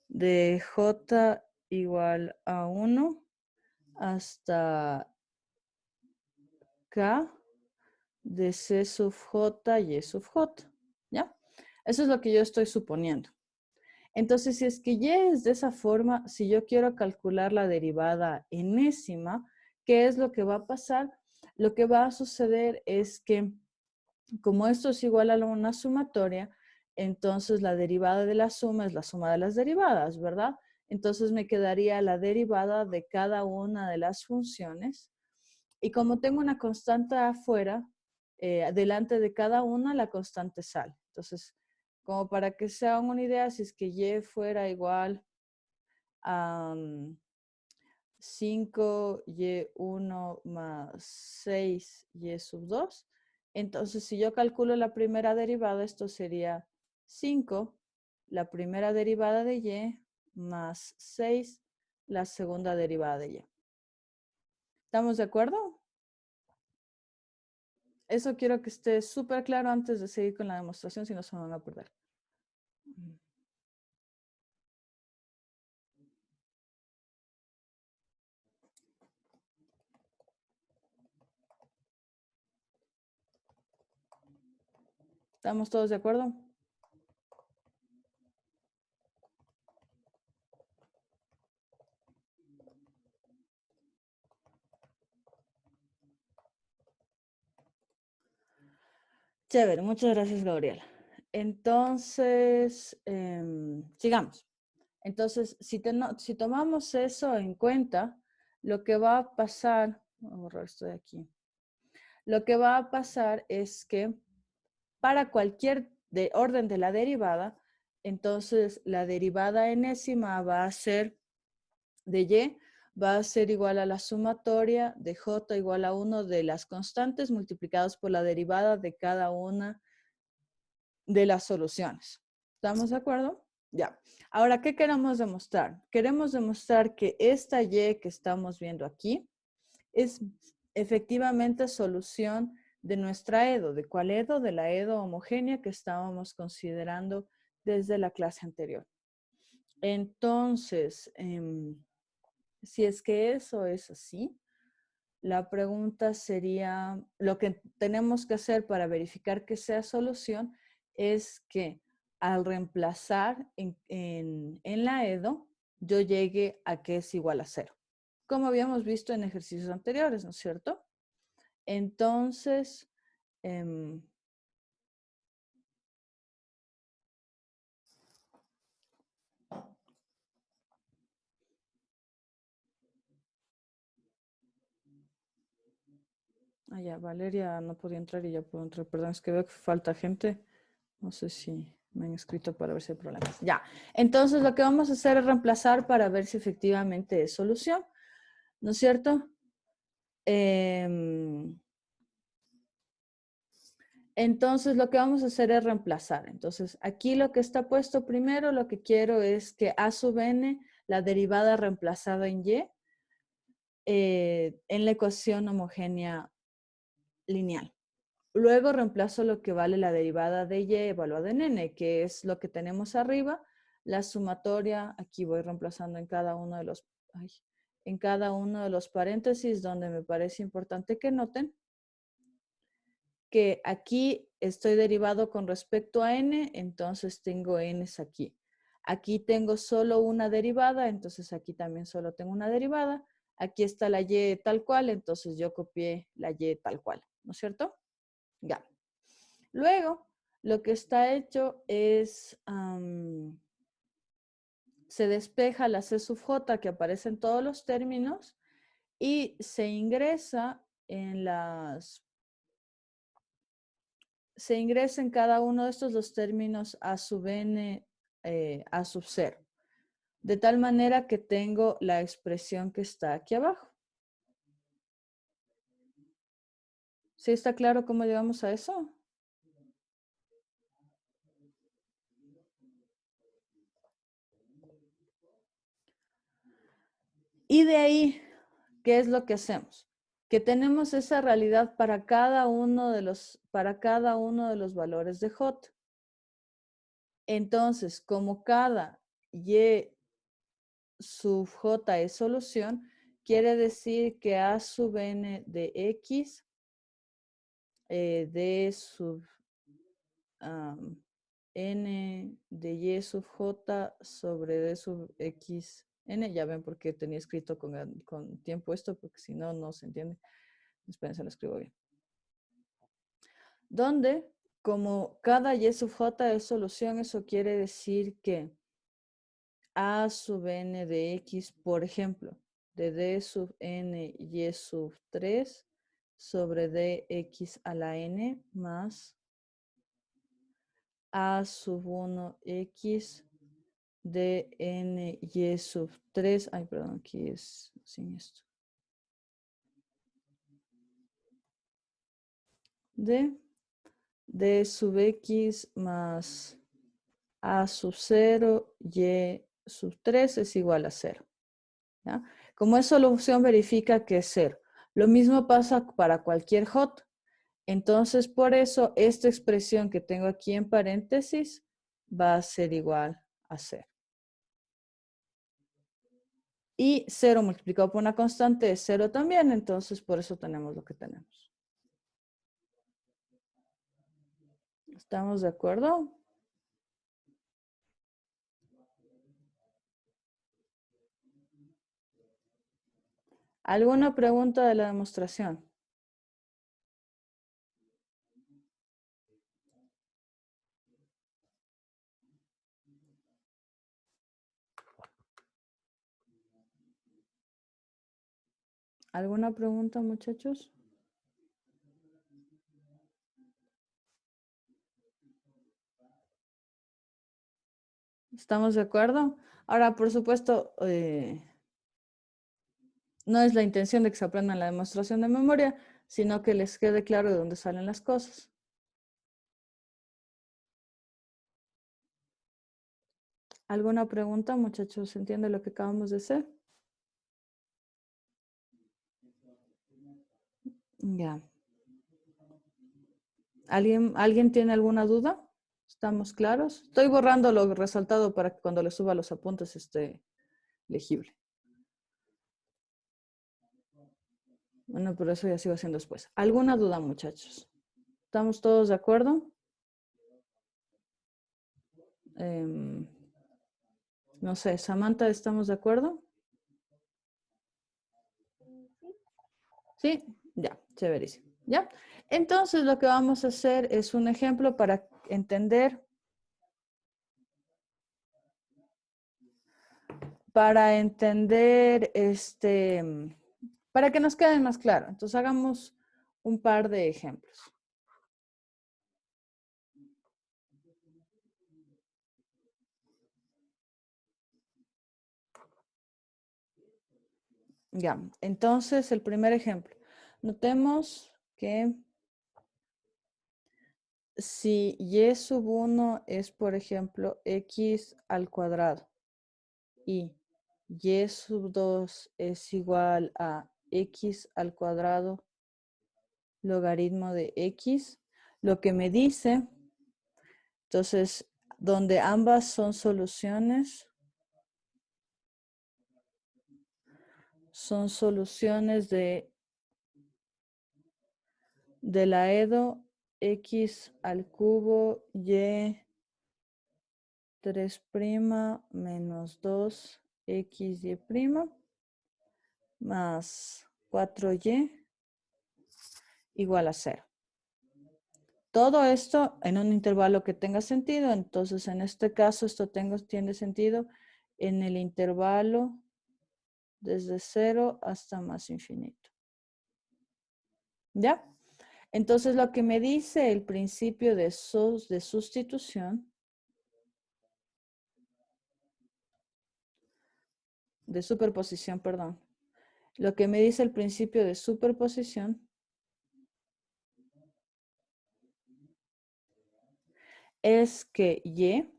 de j igual a 1 hasta k de c sub j y sub j, ¿ya? Eso es lo que yo estoy suponiendo. Entonces, si es que y es de esa forma, si yo quiero calcular la derivada enésima, ¿qué es lo que va a pasar? Lo que va a suceder es que, como esto es igual a una sumatoria, entonces la derivada de la suma es la suma de las derivadas, ¿verdad? Entonces me quedaría la derivada de cada una de las funciones. Y como tengo una constante afuera, delante de cada una, la constante sale. Entonces, como para que se hagan una idea, si es que y fuera igual a 5y1 más 6y sub 2, entonces si yo calculo la primera derivada, esto sería 5, la primera derivada de y, más 6, la segunda derivada de y. ¿Estamos de acuerdo? Eso quiero que esté súper claro antes de seguir con la demostración, si no se van a perder. ¿Estamos todos de acuerdo? Chévere, muchas gracias, Gabriela. Entonces, sigamos. Entonces, si tomamos eso en cuenta, lo que va a pasar, voy a borrar esto de aquí. Lo que va a pasar es que para cualquier orden de la derivada, entonces la derivada enésima va a ser de y, va a ser igual a la sumatoria de j igual a 1 de las constantes multiplicados por la derivada de cada una de las soluciones. ¿Estamos de acuerdo? Ya. Ahora, ¿qué queremos demostrar? Queremos demostrar que esta y que estamos viendo aquí es efectivamente solución de nuestra EDO. ¿De cuál EDO? De la EDO homogénea que estábamos considerando desde la clase anterior. Entonces, si es que eso es así, la pregunta sería, lo que tenemos que hacer para verificar que sea solución es que al reemplazar en la EDO, yo llegue a que es igual a 0. Como habíamos visto en ejercicios anteriores, ¿no es cierto? Entonces, ya, Valeria no podía entrar y ya puedo entrar. Perdón, es que veo que falta gente. No sé si me han escrito para ver si hay problemas. Ya, entonces lo que vamos a hacer es reemplazar para ver si efectivamente es solución, ¿no es cierto? Entonces lo que vamos a hacer es reemplazar. Entonces aquí lo que está puesto primero, lo que quiero es que a sub n, la derivada reemplazada en y, en la ecuación homogénea lineal. Luego reemplazo lo que vale la derivada de y evaluada en n, que es lo que tenemos arriba. La sumatoria, aquí voy reemplazando en cada uno de los paréntesis donde me parece importante que noten que aquí estoy derivado con respecto a n, entonces tengo n's aquí. Aquí tengo solo una derivada, entonces aquí también solo tengo una derivada. Aquí está la y tal cual, entonces yo copié la y tal cual, ¿no es cierto? Ya. Luego, lo que está hecho es, se despeja la C sub J que aparece en todos los términos y se ingresa en cada uno de estos los términos a sub n, a sub 0. De tal manera que tengo la expresión que está aquí abajo. ¿Sí está claro cómo llegamos a eso? Y de ahí, ¿qué es lo que hacemos? Que tenemos esa realidad para cada uno de los valores de J. Entonces, como cada y sub j es solución, quiere decir que a sub n de x, d sub n de y sub j sobre d sub x n. Ya ven por qué tenía escrito con tiempo esto, porque si no, no se entiende. Esperen, se lo escribo bien. Donde, como cada y sub j es solución, eso quiere decir que a sub n de x, por ejemplo, de d sub n y sub 3 sobre dx a la n más a sub 1 x de n y sub 3. Ay, perdón, aquí es sin esto. De d sub x más a sub 0 y sub 3 es igual a 0. ¿Ya? Como es solución, verifica que es 0. Lo mismo pasa para cualquier hot. Entonces, por eso, esta expresión que tengo aquí en paréntesis va a ser igual a 0. Y 0 multiplicado por una constante es 0 también, entonces por eso tenemos lo que tenemos. ¿Estamos de acuerdo? ¿Alguna pregunta de la demostración? ¿Alguna pregunta, muchachos? ¿Estamos de acuerdo? Ahora, por supuesto, no es la intención de que se aprendan la demostración de memoria, sino que les quede claro de dónde salen las cosas. ¿Alguna pregunta, muchachos? ¿Se entiende lo que acabamos de hacer? Ya. ¿Alguien tiene alguna duda? ¿Estamos claros? Estoy borrando lo resaltado para que cuando le suba los apuntes esté legible. Bueno, pero eso ya sigo haciendo después. ¿Alguna duda, muchachos? ¿Estamos todos de acuerdo? No sé, Samantha, ¿estamos de acuerdo? Sí, ya, chéverísimo. ¿Ya? Entonces lo que vamos a hacer es un ejemplo para entender, para que nos quede más claro. Entonces hagamos un par de ejemplos. Ya, entonces el primer ejemplo. Notemos que si y sub 1 es, por ejemplo, x al cuadrado y y sub 2 es igual a x al cuadrado logaritmo de x, lo que me dice, entonces, donde ambas son soluciones de la EDO x al cubo y 3' menos 2 xy' más 4y igual a 0. Todo esto en un intervalo que tenga sentido, entonces en este caso esto tiene sentido en el intervalo desde 0 hasta más infinito. ¿Ya? Entonces lo que me dice el principio de sustitución, de superposición, perdón. Lo que me dice el principio de superposición es que y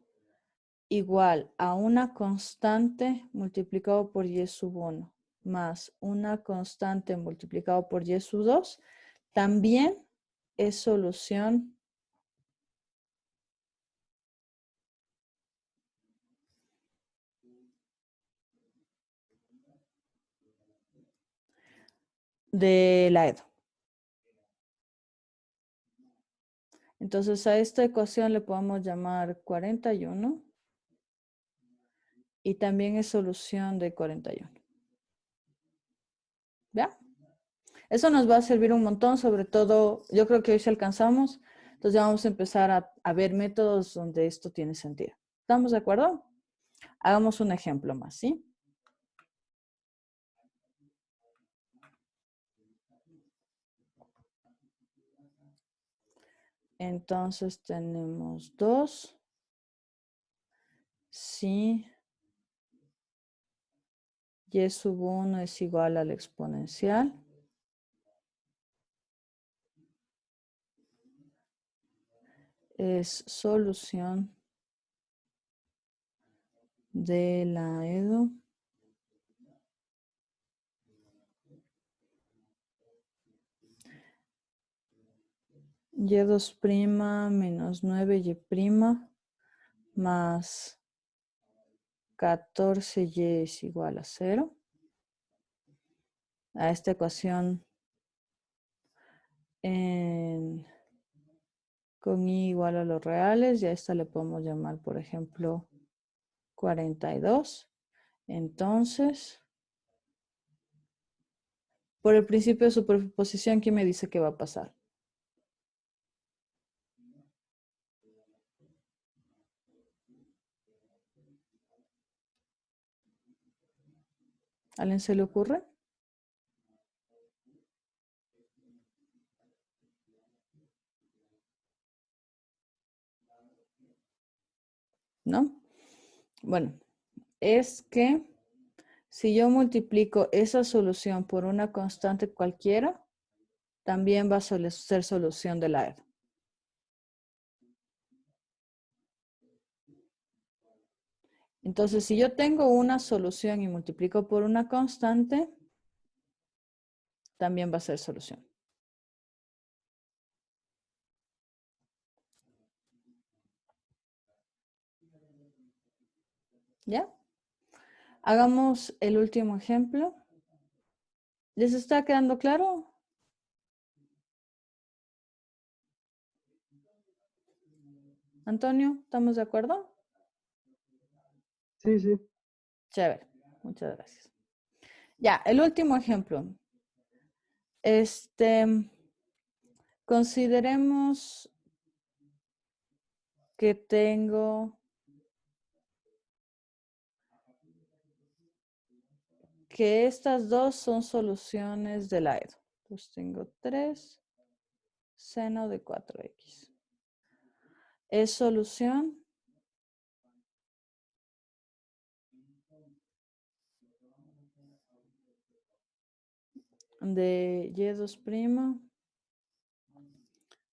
igual a una constante multiplicado por y sub 1 más una constante multiplicado por y sub 2 también es solución de la EDO. Entonces a esta ecuación le podemos llamar 41 y también es solución de 41. ¿Ya? Eso nos va a servir un montón, sobre todo, yo creo que hoy sí alcanzamos, entonces ya vamos a empezar a ver métodos donde esto tiene sentido. ¿Estamos de acuerdo? Hagamos un ejemplo más, ¿sí? Entonces tenemos 2. Si y sub 1 es igual al exponencial. Es solución de la EDO. Y2' menos 9y' más 14y es igual a 0. A esta ecuación con y igual a los reales, y a esta le podemos llamar, por ejemplo, 42. Entonces, por el principio de superposición, ¿quién me dice qué va a pasar? ¿A alguien se le ocurre? ¿No? Bueno, es que si yo multiplico esa solución por una constante cualquiera, también va a ser solución de la EDO. Entonces, si yo tengo una solución y multiplico por una constante, también va a ser solución. ¿Ya? Hagamos el último ejemplo. ¿Les está quedando claro? Antonio, ¿estamos de acuerdo? Sí, sí. Chévere, muchas gracias. Ya, el último ejemplo. Consideremos que tengo que estas dos son soluciones de la EDO. Entonces tengo 3 seno de 4x. Es solución de y2'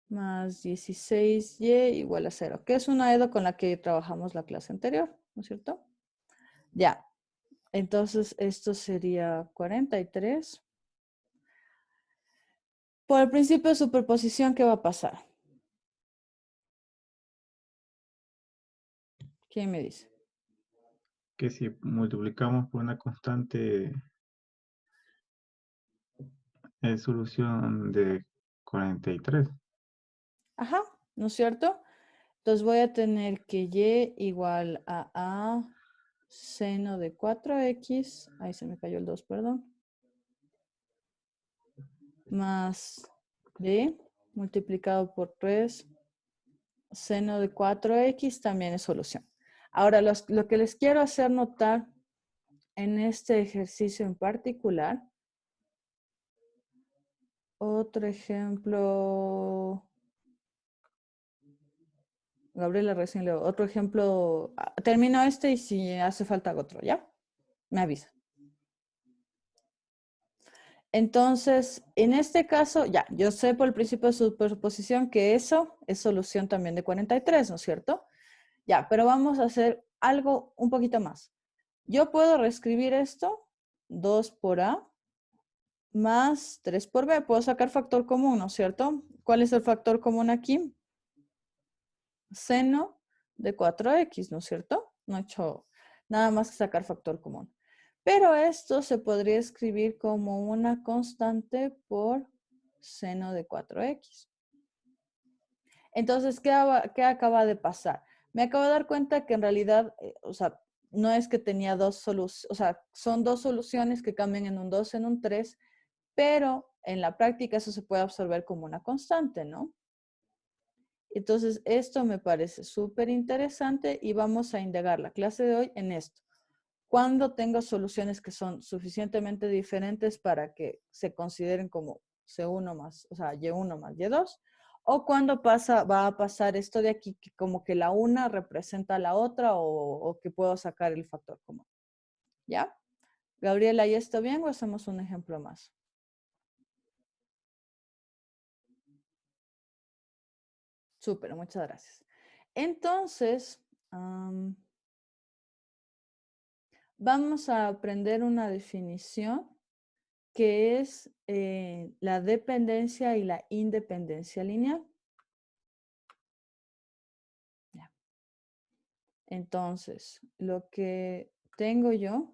más 16y igual a 0, que es una EDO con la que trabajamos la clase anterior, ¿no es cierto? Ya, entonces esto sería 43. Por el principio de superposición, ¿qué va a pasar? ¿Quién me dice? Que si multiplicamos por una constante es solución de 43. Ajá, ¿no es cierto? Entonces voy a tener que y igual a seno de 4x, ahí se me cayó el 2, perdón, más b multiplicado por 3 seno de 4x también es solución. Ahora, lo que les quiero hacer notar en este ejercicio en particular, otro ejemplo, Gabriela recién leo, otro ejemplo, termino este y si hace falta otro, ¿ya? Me avisa. Entonces, en este caso, ya, yo sé por el principio de superposición que eso es solución también de 43, ¿no es cierto? Ya, pero vamos a hacer algo un poquito más. Yo puedo reescribir esto, 2 por A más 3 por B. Puedo sacar factor común, ¿no es cierto? ¿Cuál es el factor común aquí? Seno de 4x, ¿no es cierto? No he hecho nada más que sacar factor común. Pero esto se podría escribir como una constante por seno de 4x. Entonces, ¿qué acaba de pasar? Me acabo de dar cuenta que en realidad, o sea, no es que tenía dos soluciones, o sea, son dos soluciones que cambian en un 2, en un 3, pero en la práctica eso se puede absorber como una constante, ¿no? Entonces, esto me parece súper interesante y vamos a indagar la clase de hoy en esto. Cuando tengo soluciones que son suficientemente diferentes para que se consideren como C1 más, o sea, Y1 más Y2, o cuando va a pasar esto de aquí, que como que la una representa a la otra o que puedo sacar el factor común. ¿Ya? Gabriela, ¿ya está bien o hacemos un ejemplo más? Súper, muchas gracias. Entonces, vamos a aprender una definición que es la dependencia y la independencia lineal. Ya. Entonces, lo que tengo yo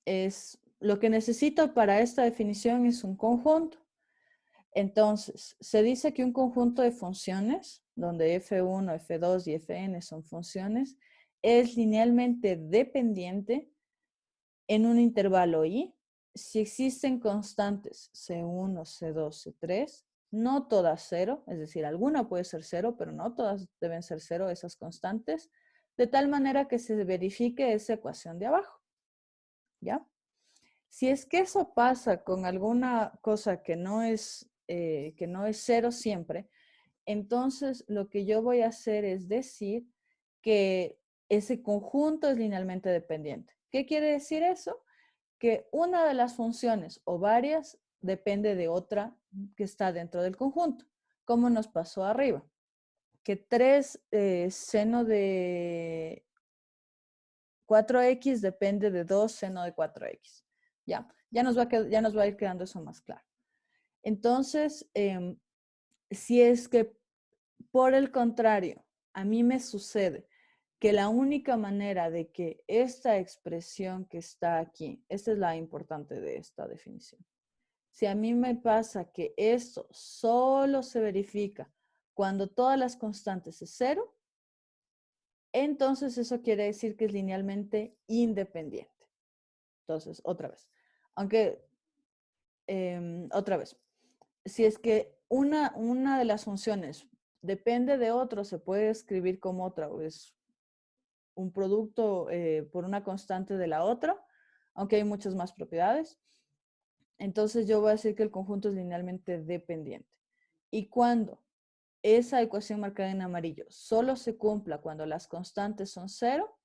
es, lo que necesito para esta definición es un conjunto. Entonces, se dice que un conjunto de funciones, donde f1, f2 y fn son funciones, es linealmente dependiente en un intervalo i si existen constantes C1, C2, C3, no todas cero, es decir, alguna puede ser cero, pero no todas deben ser cero esas constantes, de tal manera que se verifique esa ecuación de abajo, ¿ya? Si es que eso pasa con alguna cosa que no es cero siempre, entonces lo que yo voy a hacer es decir que ese conjunto es linealmente dependiente. ¿Qué quiere decir eso? Que una de las funciones o varias depende de otra que está dentro del conjunto, como nos pasó arriba, que 3 seno de 4x depende de 2 seno de 4x. Ya nos va a ir quedando eso más claro. Entonces, si es que por el contrario, a mí me sucede que la única manera de que esta expresión que está aquí, esta es la importante de esta definición. Si a mí me pasa que esto solo se verifica cuando todas las constantes es cero, entonces eso quiere decir que es linealmente independiente. Entonces, otra vez. Aunque, otra vez. Si es que una de las funciones depende de otro, se puede escribir como otra, o es un producto por una constante de la otra, aunque hay muchas más propiedades. Entonces yo voy a decir que el conjunto es linealmente dependiente. Y cuando esa ecuación marcada en amarillo solo se cumpla cuando las constantes son cero,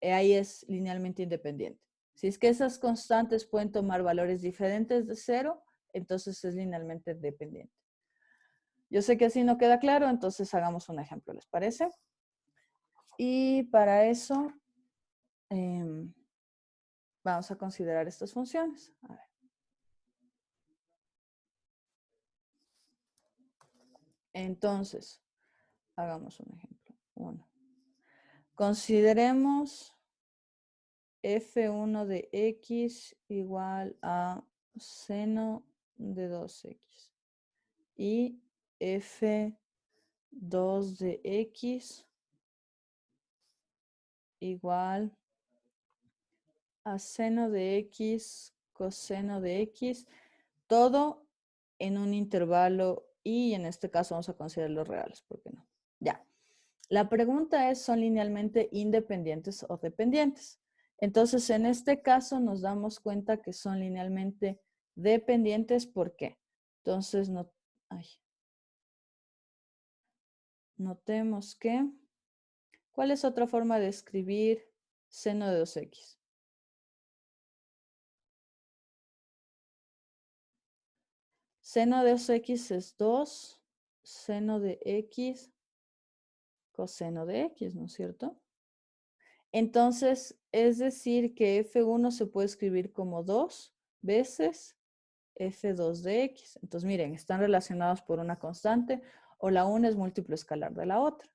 ahí es linealmente independiente. Si es que esas constantes pueden tomar valores diferentes de cero, entonces es linealmente dependiente. Yo sé que así no queda claro, entonces hagamos un ejemplo, ¿les parece? Y para eso vamos a considerar estas funciones. A ver. Entonces, hagamos un ejemplo. 1. Consideremos f1 de x igual a seno de 2x y f2 de x igual a seno de x coseno de x, todo en un intervalo y en este caso vamos a considerar los reales, ¿por qué no? Ya. La pregunta es, ¿son linealmente independientes o dependientes? Entonces, en este caso nos damos cuenta que son linealmente dependientes. ¿Por qué? Entonces, notemos que, ¿cuál es otra forma de escribir seno de 2x? Seno de 2x es 2 seno de x coseno de x, ¿no es cierto? Entonces, es decir que f1 se puede escribir como 2 veces f2 de x. Entonces, miren, están relacionados por una constante o la una es múltiplo escalar de la otra.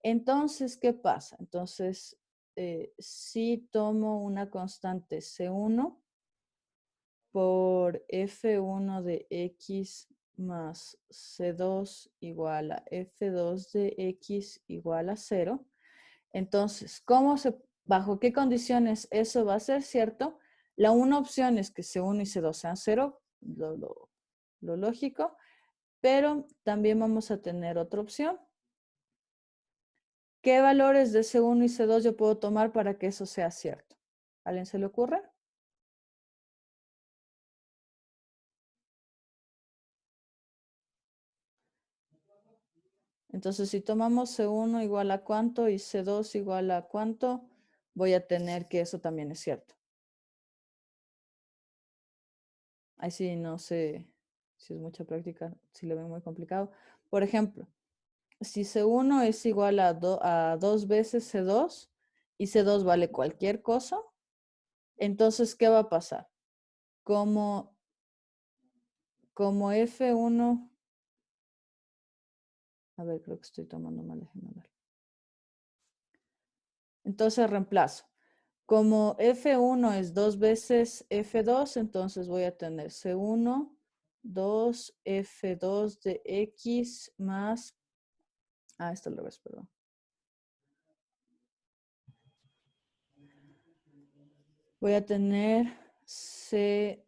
Entonces, ¿qué pasa? Entonces, si tomo una constante C1 por F1 de X más C2 igual a F2 de X igual a 0. Entonces, ¿bajo qué condiciones eso va a ser cierto? La una opción es que C1 y C2 sean 0, lo lógico, pero también vamos a tener otra opción. ¿Qué valores de C1 y C2 yo puedo tomar para que eso sea cierto? ¿A alguien se le ocurre? Entonces, si tomamos C1 igual a cuánto y C2 igual a cuánto, voy a tener que eso también es cierto. Ahí sí no sé si es mucha práctica, si lo ven muy complicado. Por ejemplo, si C1 es igual a 2 veces C2 y C2 vale cualquier cosa, entonces, ¿qué va a pasar? Como F1, a ver, creo que estoy tomando mal, déjenme ver. Entonces reemplazo. Como F1 es 2 veces F2, entonces voy a tener C1, 2 F2 de X más, esto al revés, perdón. Voy a tener C2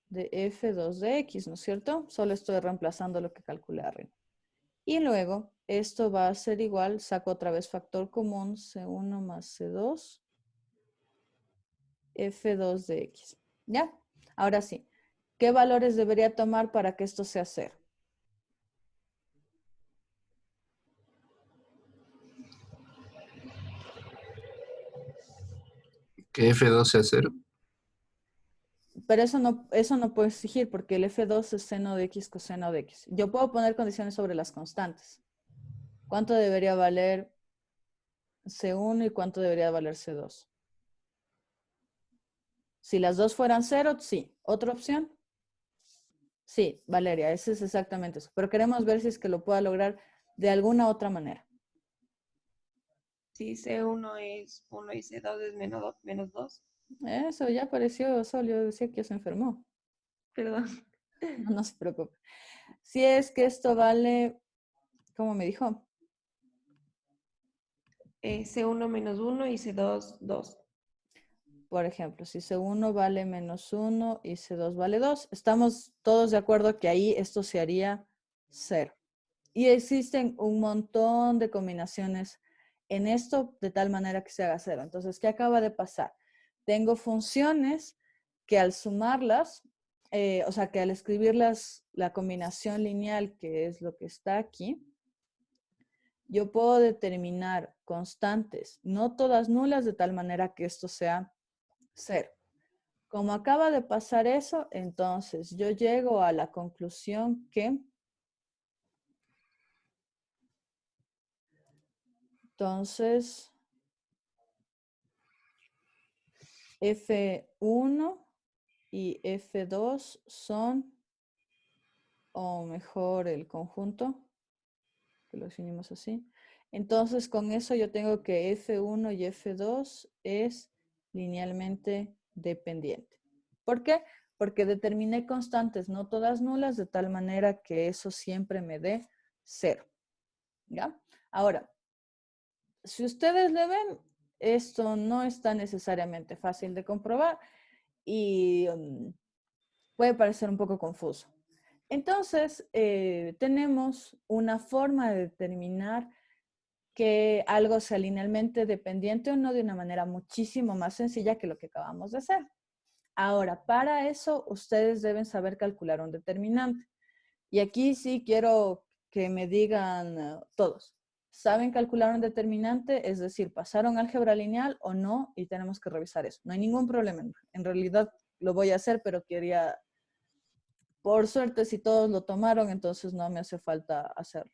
de F2 de X, ¿no es cierto? Solo estoy reemplazando lo que calculé arriba. Y luego, esto va a ser igual, saco otra vez factor común, C1 más C2, F2 de X. ¿Ya? Ahora sí, ¿qué valores debería tomar para que esto sea 0? Que F2 sea 0. Pero eso no puedo exigir porque el F2 es seno de X coseno de X. Yo puedo poner condiciones sobre las constantes. ¿Cuánto debería valer C1 y cuánto debería valer C2? Si las dos fueran 0, sí. ¿Otra opción? Sí, Valeria, ese es exactamente eso. Pero queremos ver si es que lo pueda lograr de alguna otra manera. Si C1 es 1 y C2 es menos 2. Eso ya apareció solo. Yo decía que ya se enfermó. Perdón. No se preocupe. Si es que esto vale, ¿cómo me dijo? C1 menos 1 y C2 2. Por ejemplo, si C1 vale menos 1 y C2 vale 2, estamos todos de acuerdo que ahí esto se haría 0. Y existen un montón de combinaciones en esto de tal manera que se haga 0. Entonces, ¿qué acaba de pasar? Tengo funciones que al sumarlas, o sea, que al escribirlas, la combinación lineal, que es lo que está aquí, yo puedo determinar constantes, no todas nulas, de tal manera que esto sea 0. Como acaba de pasar eso, entonces yo llego a la conclusión que entonces F1 y F2 son, o mejor el conjunto, que lo definimos así. Entonces con eso yo tengo que F1 y F2 es linealmente dependiente. ¿Por qué? Porque determiné constantes, no todas nulas, de tal manera que eso siempre me dé 0. ¿Ya? Ahora, si ustedes le ven, esto no está necesariamente fácil de comprobar y puede parecer un poco confuso. Entonces, tenemos una forma de determinar que algo sea linealmente dependiente o no de una manera muchísimo más sencilla que lo que acabamos de hacer. Ahora, para eso, ustedes deben saber calcular un determinante. Y aquí sí quiero que me digan todos. ¿Saben calcular un determinante? Es decir, ¿pasaron álgebra lineal o no? Y tenemos que revisar eso. No hay ningún problema. En realidad lo voy a hacer, pero quería, por suerte, si todos lo tomaron, entonces no me hace falta hacerlo.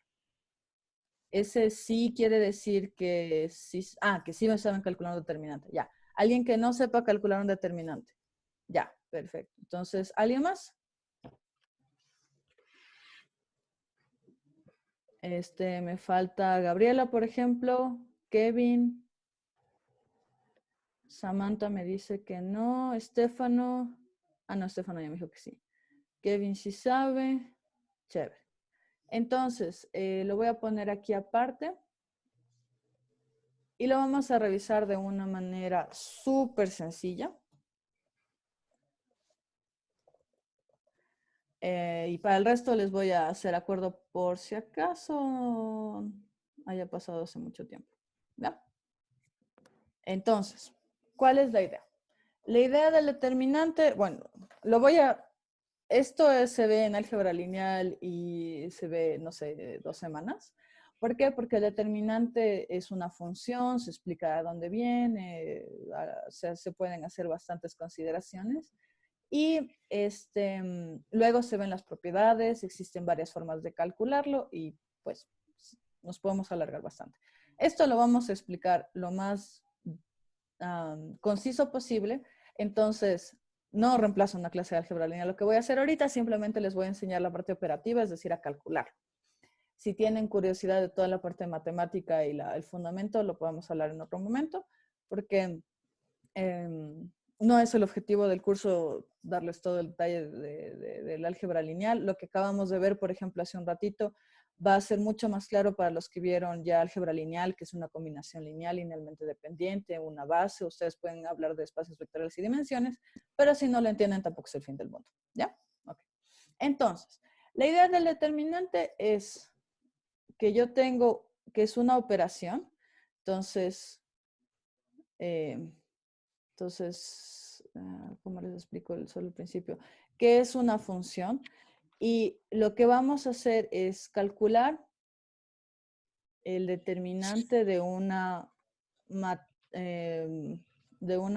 Ese sí quiere decir que sí, que sí me saben calcular un determinante. Ya. ¿Alguien que no sepa calcular un determinante? Ya, perfecto. Entonces, ¿alguien más? Me falta Gabriela, por ejemplo, Kevin, Samantha me dice que no. Estefano. Ah, no, Estefano ya me dijo que sí. Kevin sí sabe. Chévere. Entonces, lo voy a poner aquí aparte. Y lo vamos a revisar de una manera súper sencilla. Y para el resto les voy a hacer acuerdo por si acaso haya pasado hace mucho tiempo. ¿Ya? Entonces, ¿cuál es la idea? La idea del determinante, bueno, se ve en álgebra lineal y se ve, no sé, 2 semanas. ¿Por qué? Porque el determinante es una función, se explica de dónde viene, se pueden hacer bastantes consideraciones. Y luego se ven las propiedades, existen varias formas de calcularlo y pues nos podemos alargar bastante. Esto lo vamos a explicar lo más conciso posible. Entonces, no reemplazo una clase de álgebra lineal. Lo que voy a hacer ahorita simplemente les voy a enseñar la parte operativa, es decir, a calcular. Si tienen curiosidad de toda la parte de matemática y el fundamento, lo podemos hablar en otro momento, porque no es el objetivo del curso darles todo el detalle del álgebra lineal. Lo que acabamos de ver, por ejemplo, hace un ratito, va a ser mucho más claro para los que vieron ya álgebra lineal, que es una combinación lineal linealmente dependiente, una base. Ustedes pueden hablar de espacios vectoriales y dimensiones, pero si no lo entienden, tampoco es el fin del mundo. ¿Ya? Okay. Entonces, la idea del determinante es que yo tengo, que es una operación. Entonces, ¿cómo les explico solo al principio? Que es una función y lo que vamos a hacer es calcular el determinante de una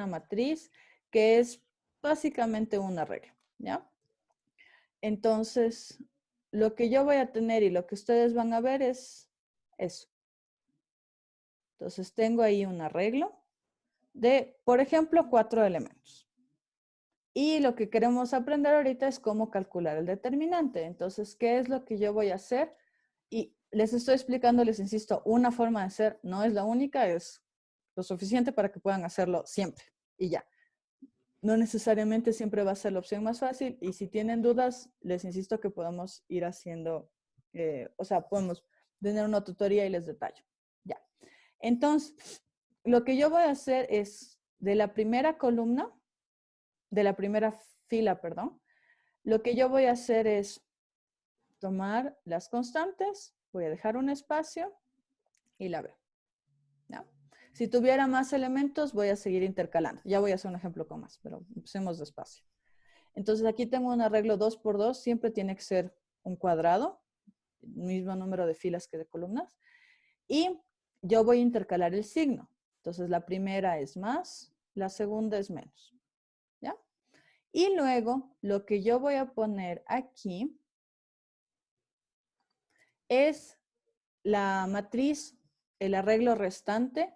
matriz que es básicamente una regla, ¿ya? Entonces, lo que yo voy a tener y lo que ustedes van a ver es eso. Entonces, tengo ahí un arreglo de, por ejemplo, 4 elementos. Y lo que queremos aprender ahorita es cómo calcular el determinante. Entonces, ¿qué es lo que yo voy a hacer? Y les estoy explicando, les insisto, una forma de hacer, no es la única, es lo suficiente para que puedan hacerlo siempre y ya. No necesariamente siempre va a ser la opción más fácil y si tienen dudas, les insisto que podemos ir haciendo, podemos tener una tutoría y les detallo. Ya. Entonces, lo que yo voy a hacer es de la primera columna, de la primera fila, perdón, lo que yo voy a hacer es tomar las constantes, voy a dejar un espacio y la veo. ¿Ya? Si tuviera más elementos, voy a seguir intercalando. Ya voy a hacer un ejemplo con más, pero empecemos despacio. Entonces aquí tengo un arreglo 2 por 2, siempre tiene que ser un cuadrado, mismo número de filas que de columnas. Y yo voy a intercalar el signo. Entonces la primera es más, la segunda es menos. ¿Ya? Y luego, lo que yo voy a poner aquí es la matriz, el arreglo restante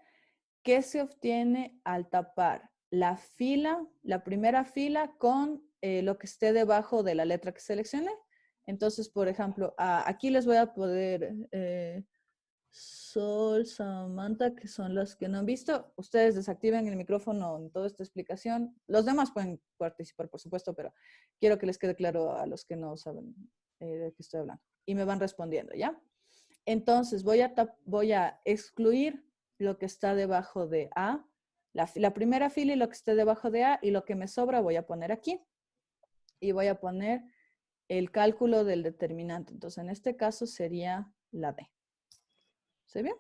que se obtiene al tapar la fila, la primera fila con lo que esté debajo de la letra que seleccioné. Entonces, por ejemplo, aquí les voy a poder Sol, Samantha, que son las que no han visto. Ustedes desactiven el micrófono en toda esta explicación. Los demás pueden participar, por supuesto, pero quiero que les quede claro a los que no saben de qué estoy hablando. Y me van respondiendo, ¿ya? Entonces, voy a excluir lo que está debajo de A, la primera fila y lo que esté debajo de A, y lo que me sobra voy a poner aquí. Y voy a poner el cálculo del determinante. Entonces, en este caso sería la D. ¿Se ve?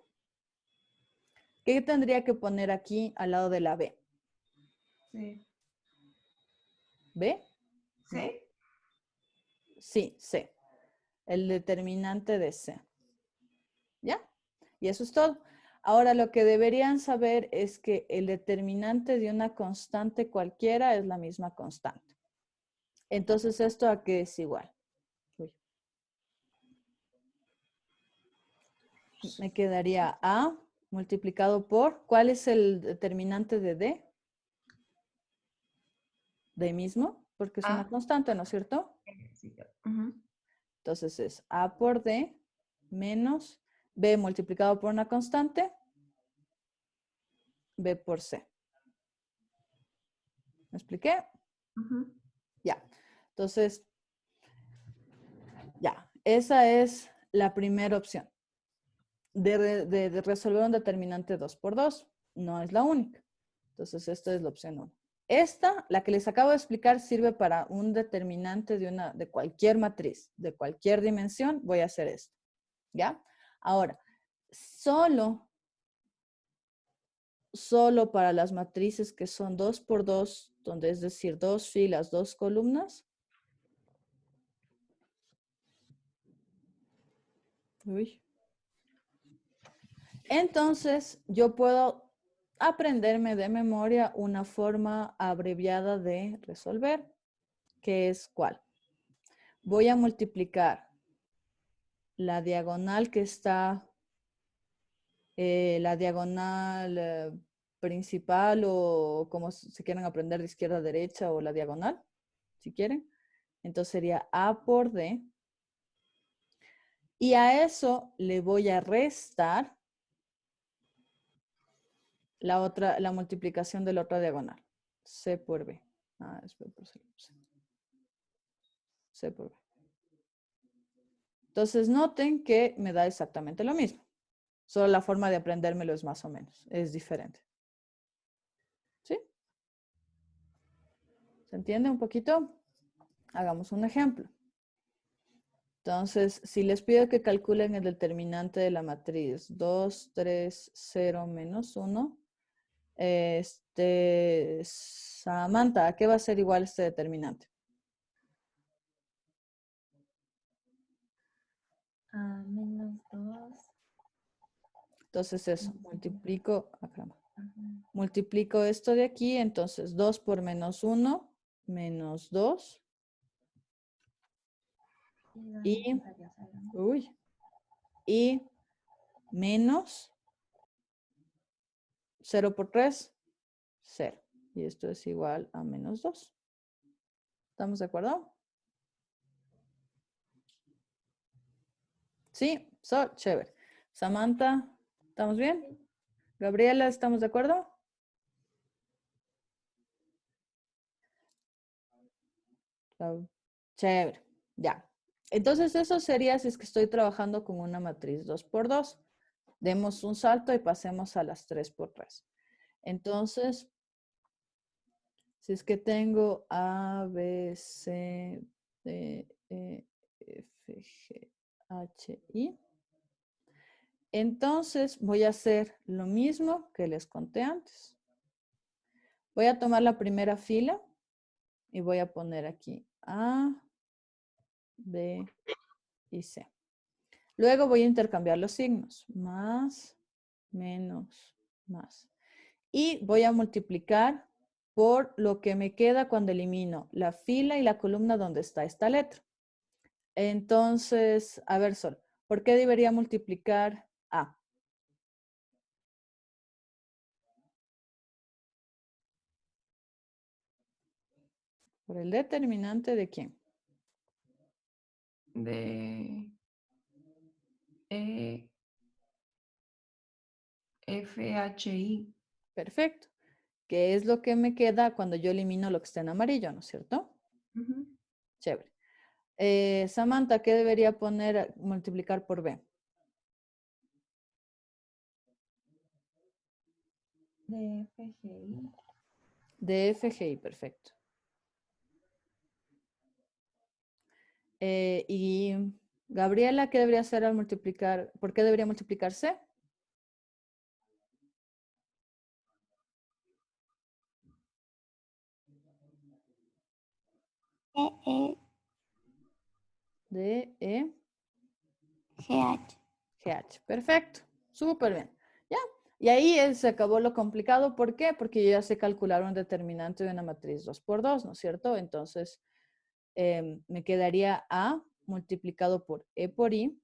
¿Qué tendría que poner aquí al lado de la B? Sí. ¿B? ¿Sí? Sí, C. El determinante de C. ¿Ya? Y eso es todo. Ahora, lo que deberían saber es que el determinante de una constante cualquiera es la misma constante. Entonces, ¿esto a qué es igual? Uy. Me quedaría A multiplicado por, ¿cuál es el determinante de D? D mismo, porque es una constante, ¿no es cierto? Sí. Uh-huh. Entonces es A por D menos B multiplicado por una constante, B por C. expliqué? Ujú. Ya. Entonces, ya. Esa es la primera opción. De resolver un determinante 2 por 2. No es la única. Entonces, esta es la opción 1. Esta, la que les acabo de explicar, sirve para un determinante de cualquier matriz, de cualquier dimensión. Voy a hacer esto. ¿Ya? Ahora, solo para las matrices que son 2 por 2, donde es decir, 2 filas, 2 columnas. Uy. Entonces, yo puedo aprenderme de memoria una forma abreviada de resolver, que es ¿cuál? Voy a multiplicar la diagonal que está, la diagonal principal o como se quieren aprender de izquierda a derecha o la diagonal, si quieren. Entonces sería A por D. Y a eso le voy a restar la multiplicación de la otra diagonal. C por B. Ah, es B por C. C por B. Entonces noten que me da exactamente lo mismo. Solo la forma de aprendérmelo es más o menos. Es diferente. ¿Sí? ¿Se entiende un poquito? Hagamos un ejemplo. Entonces, si les pido que calculen el determinante de la matriz 2, 3, 0, menos 1, Samantha, ¿a qué va a ser igual este determinante? A menos 2. Entonces eso, multiplico, Ajá. multiplico esto de aquí, entonces 2 por menos 1, menos 2. Y, uy, y menos 0 por 3, 0. Y esto es igual a menos 2. ¿Estamos de acuerdo? Sí, chévere. Samantha, ¿estamos bien? Gabriela, ¿estamos de acuerdo? Chévere, ya. Entonces eso sería si es que estoy trabajando con una matriz 2 por 2. Demos un salto y pasemos a las 3 por 3. Entonces, si es que tengo A, B, C, D, E, F, G, H, I, entonces voy a hacer lo mismo que les conté antes. Voy a tomar la primera fila y voy a poner aquí A, B y C. Luego voy a intercambiar los signos. Más, menos, más. Y voy a multiplicar por lo que me queda cuando elimino la fila y la columna donde está esta letra. Entonces, a ver, Sol, ¿por qué debería multiplicar A? ¿Por el determinante de quién? De FHI. Perfecto. ¿Qué es lo que me queda cuando yo elimino lo que está en amarillo, no es cierto? Ujú. Chévere. Samantha, ¿qué debería poner multiplicar por B? De FGI. De FGI, perfecto. Y Gabriela, ¿qué debería hacer al multiplicar? ¿Por qué debería multiplicarse? De E, GH. GH. Perfecto. Súper bien. ¿Ya? Y ahí se acabó lo complicado. ¿Por qué? Porque yo ya sé calcular un determinante de una matriz 2 por 2, ¿no es cierto? Entonces, me quedaría A multiplicado por E por I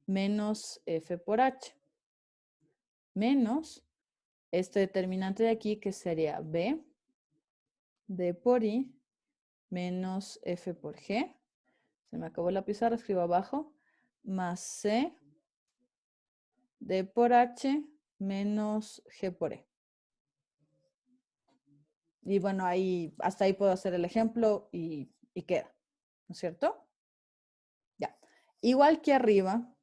menos F por H. Menos este determinante de aquí que sería B, D por I menos F por G. Se me acabó la pizarra, escribo abajo. Más C, D por H menos G por E. Y bueno, hasta ahí puedo hacer el ejemplo y queda, ¿no es cierto? Ya. Igual que arriba,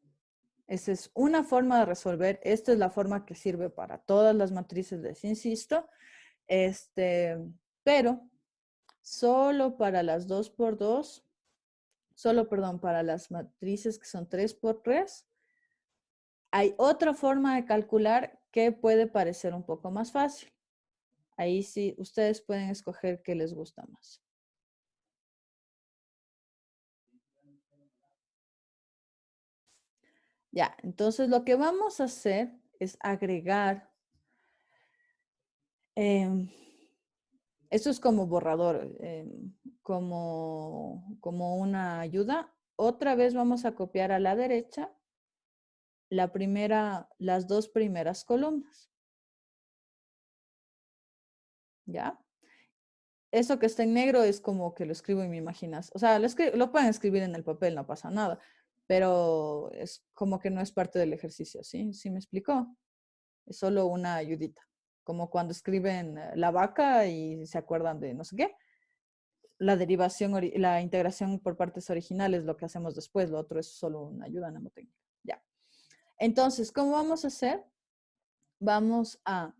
esa es una forma de resolver. Esta es la forma que sirve para todas las matrices, les insisto. Pero solo para las 2x2, perdón, para las matrices que son 3x3, hay otra forma de calcular que puede parecer un poco más fácil. Ahí sí, ustedes pueden escoger qué les gusta más. Ya, entonces lo que vamos a hacer es agregar, esto es como borrador, como una ayuda. Otra vez vamos a copiar a la derecha las dos primeras columnas. ¿Ya? Eso que está en negro es como que lo escribo en mi imaginación. O sea, lo pueden escribir en el papel, no pasa nada. Pero es como que no es parte del ejercicio, ¿sí? ¿Sí me explicó? Es solo una ayudita. Como cuando escriben la vaca y se acuerdan de no sé qué. La derivación, la integración por partes originales, lo que hacemos después. Lo otro es solo una ayuda mnemotécnica. Ya. Entonces, ¿cómo vamos a hacer? Vamos a,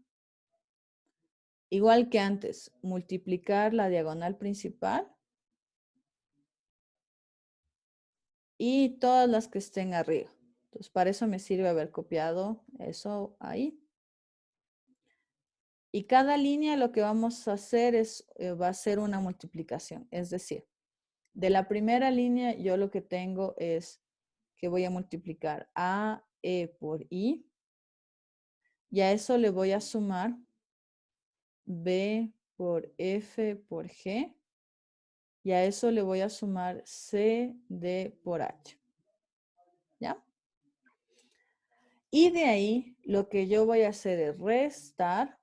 igual que antes, multiplicar la diagonal principal y todas las que estén arriba. Entonces, para eso me sirve haber copiado eso ahí. Y cada línea lo que vamos a hacer va a ser una multiplicación. Es decir, de la primera línea yo lo que tengo es que voy a multiplicar A, E por I. Y a eso le voy a sumar B por F por G. Y a eso le voy a sumar C, D por H. ¿Ya? Y de ahí lo que yo voy a hacer es restar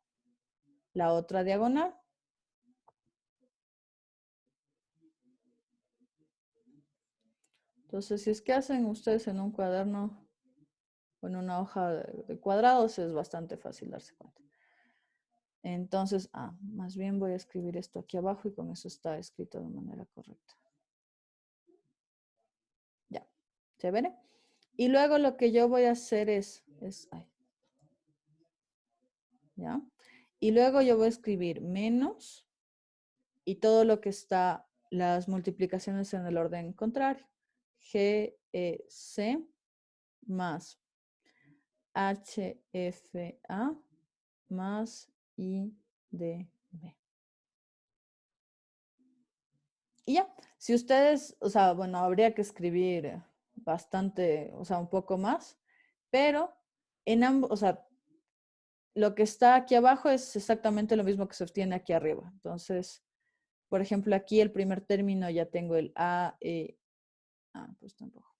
la otra diagonal. Entonces, si es que hacen ustedes en un cuaderno o en una hoja de cuadrados, es bastante fácil darse cuenta. Entonces, más bien voy a escribir esto aquí abajo y con eso está escrito de manera correcta. Ya, ¿chévere? Y luego lo que yo voy a hacer ¿ya? Y luego yo voy a escribir menos y todo lo que está, las multiplicaciones en el orden contrario. G, E, C más H, F, A más I, D, B. Y ya, si ustedes, o sea, bueno, habría que escribir bastante, o sea, un poco más, pero en ambos, o sea, lo que está aquí abajo es exactamente lo mismo que se obtiene aquí arriba. Entonces, por ejemplo, aquí el primer término ya tengo el A, E, pues tampoco.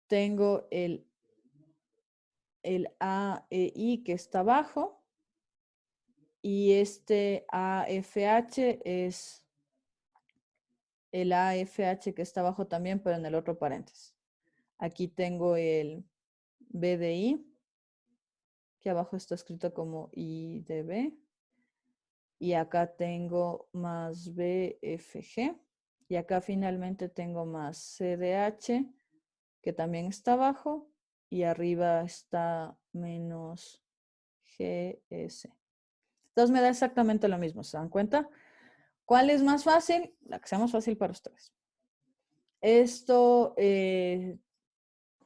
Tengo el A, E, I que está abajo. Y este AFH es el AFH que está abajo también, pero en el otro paréntesis. Aquí tengo el BDI, que abajo está escrito como IDB. Y acá tengo más BFG. Y acá finalmente tengo más CDH, que también está abajo. Y arriba está menos GS. Entonces me da exactamente lo mismo, ¿se dan cuenta? ¿Cuál es más fácil? La que sea más fácil para ustedes. Esto,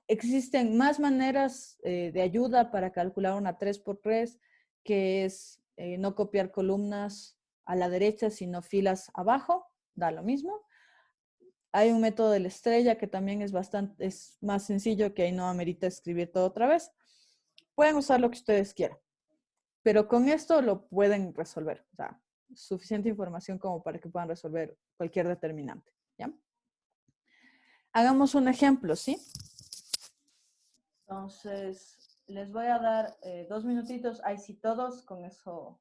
existen más maneras de ayuda para calcular una 3x3, que es no copiar columnas a la derecha, sino filas abajo, da lo mismo. Hay un método de la estrella que también es más sencillo, que ahí no amerita escribir todo otra vez. Pueden usar lo que ustedes quieran, pero con esto lo pueden resolver. O sea, suficiente información como para que puedan resolver cualquier determinante. ¿Ya? Hagamos un ejemplo, ¿sí? Entonces, les voy a dar 2 minutitos. Ahí sí todos, con eso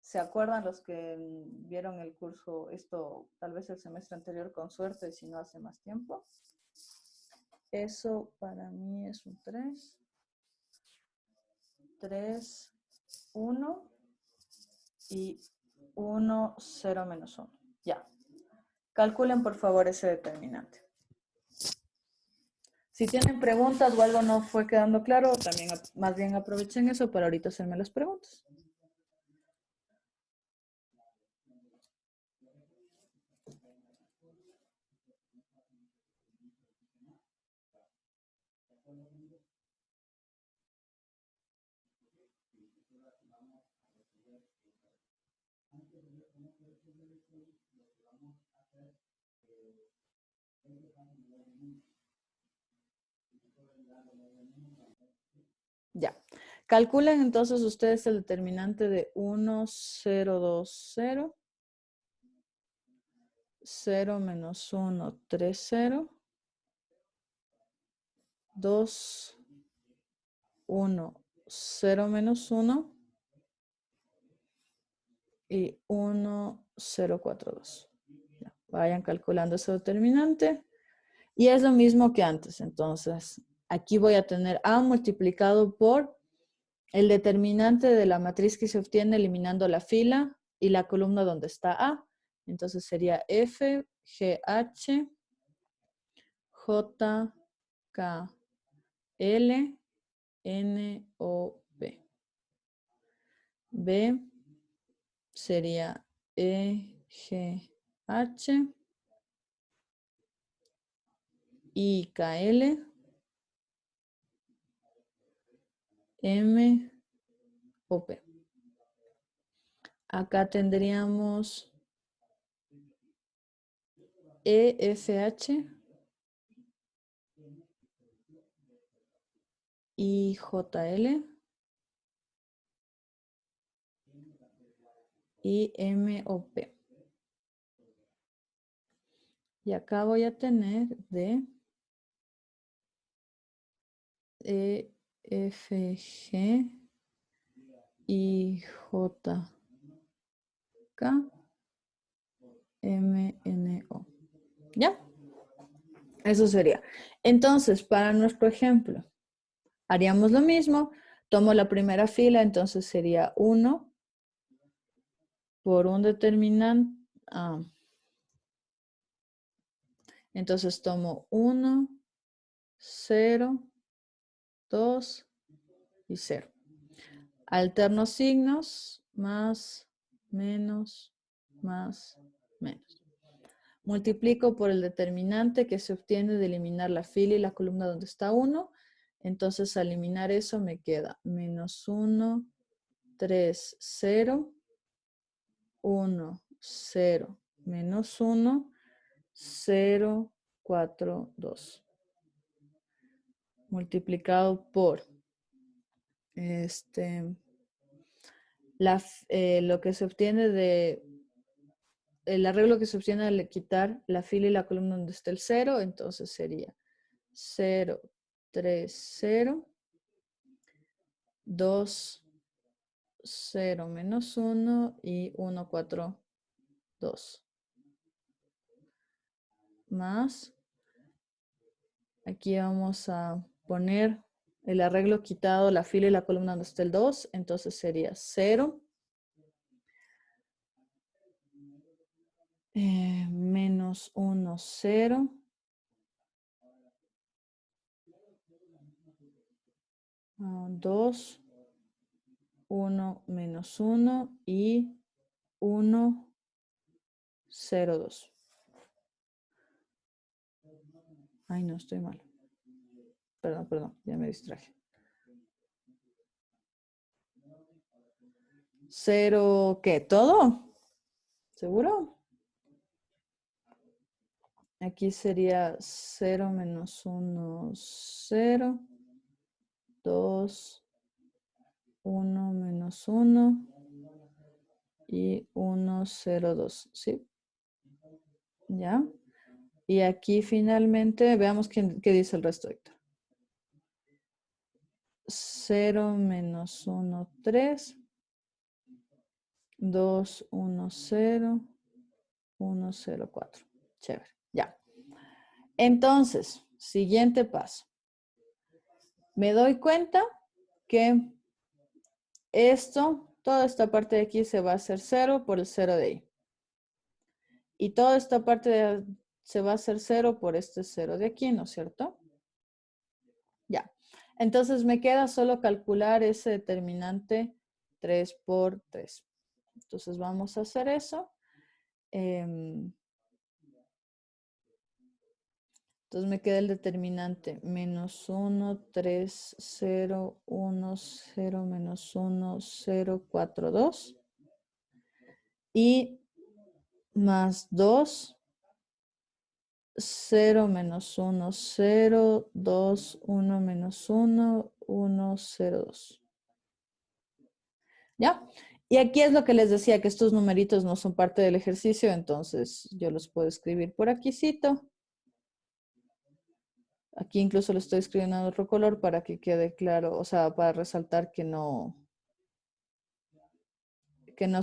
se acuerdan los que vieron el curso, esto tal vez el semestre anterior con suerte, si no hace más tiempo. Eso para mí es un 3. 3, 1 y 1, 0 menos 1. Ya. Calculen por favor ese determinante. Si tienen preguntas o algo no fue quedando claro, también más bien aprovechen eso para ahorita hacerme las preguntas. Ya. Calculen entonces ustedes el determinante de 1, 0, 2, 0. 0 menos 1, 3, 0. 2, 1, 0 menos 1. Y 1, 0, 4, 2. Ya. Vayan calculando ese determinante. Y es lo mismo que antes. Entonces, aquí voy a tener A multiplicado por el determinante de la matriz que se obtiene eliminando la fila y la columna donde está A. Entonces sería F, G, H, J, K, L, N, O, P. B sería E, G, H, I, K, L, M, O, P. Acá tendríamos EFH, IJL y MOP. Y acá voy a tener de EFG, IJK, MNO. ¿Ya? Eso sería. Entonces, para nuestro ejemplo, haríamos lo mismo. Tomo la primera fila, entonces sería 1 por un determinante. Entonces tomo 1, 0, 2 y 0. Alterno signos, más, menos, menos. Multiplico por el determinante que se obtiene de eliminar la fila y la columna donde está 1. Entonces, al eliminar eso me queda menos 1, 3, 0, 1, 0, menos 1, 0, 4, 2. Multiplicado por lo que se obtiene de el arreglo que se obtiene al quitar la fila y la columna donde está el 0, entonces sería 0, 3, 0, 2, 0, menos 1 y 1, 4, 2. Más, aquí vamos a poner el arreglo quitado, la fila y la columna donde está el 2, entonces sería 0, menos 1, 0, 2, 1 menos 1 y 1, 0, 2. Ay, no, estoy mal. Perdón, ya me distraje. 0, ¿qué? ¿Todo? ¿Seguro? Aquí sería 0 menos 1, 0, 2, 1 menos 1 y 1, 0, 2. ¿Sí? ¿Ya? Y aquí finalmente, veamos qué dice el resto, Héctor. 0 menos 1, 3. 2, 1, 0, 1, 0, 4. Chévere, ya. Entonces, siguiente paso. Me doy cuenta que esto, toda esta parte de aquí se va a hacer 0 por el 0 de ahí. Y toda esta parte se va a hacer 0 por este 0 de aquí, ¿no es cierto? Ya. Entonces me queda solo calcular ese determinante 3 por 3. Entonces vamos a hacer eso. Entonces me queda el determinante menos 1, 3, 0, 1, 0, menos 1, 0, 4, 2. Y más 2, 0, menos 1, 0, 2, 1, menos 1, 1, 0, 2. ¿Ya? Y aquí es lo que les decía, que estos numeritos no son parte del ejercicio, entonces yo los puedo escribir por aquícito. Aquí incluso lo estoy escribiendo en otro color para que quede claro, o sea, para resaltar que no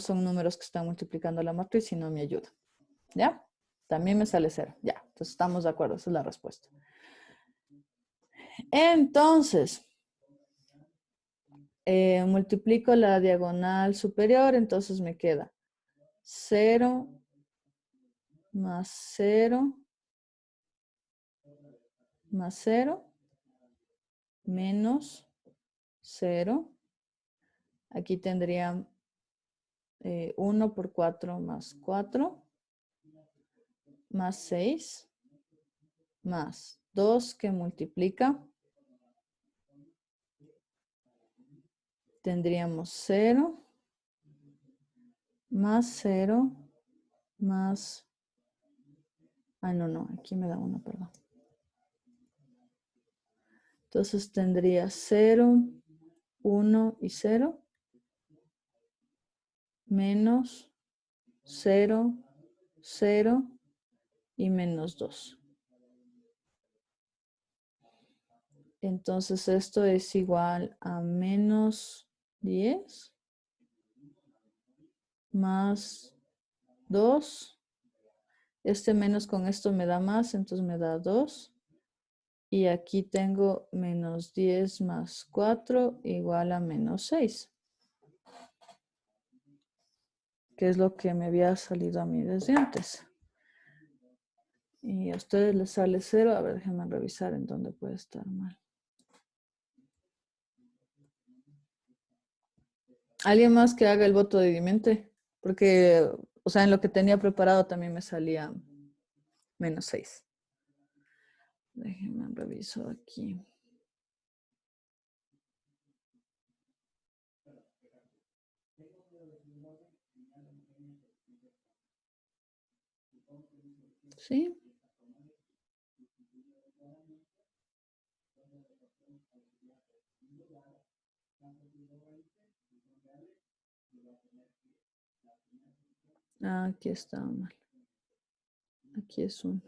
son números que están multiplicando la matriz, sino mi ayuda. ¿Ya? También me sale 0. Ya, entonces estamos de acuerdo, esa es la respuesta. Entonces, multiplico la diagonal superior, entonces me queda 0 más 0 más 0 menos 0. Aquí tendría 1 por 4 más 4 más 6 más 2 que multiplica. Tendríamos 0 más 0 más... Ah, no, aquí me da 1, perdón. Entonces tendría 0, 1 y 0 menos 0, 0 y menos 2. Entonces esto es igual a menos 10 más 2. Este menos con esto me da más, entonces me da 2. Y aquí tengo menos 10 más 4 igual a menos 6. Que es lo que me había salido a mí desde antes. Y a ustedes les sale 0. A ver, déjenme revisar en dónde puede estar mal. ¿Alguien más que haga el voto de Dimente? Porque, o sea, en lo que tenía preparado también me salía menos 6. Déjenme reviso aquí. ¿Sí? Ah, aquí está mal. Aquí es 1.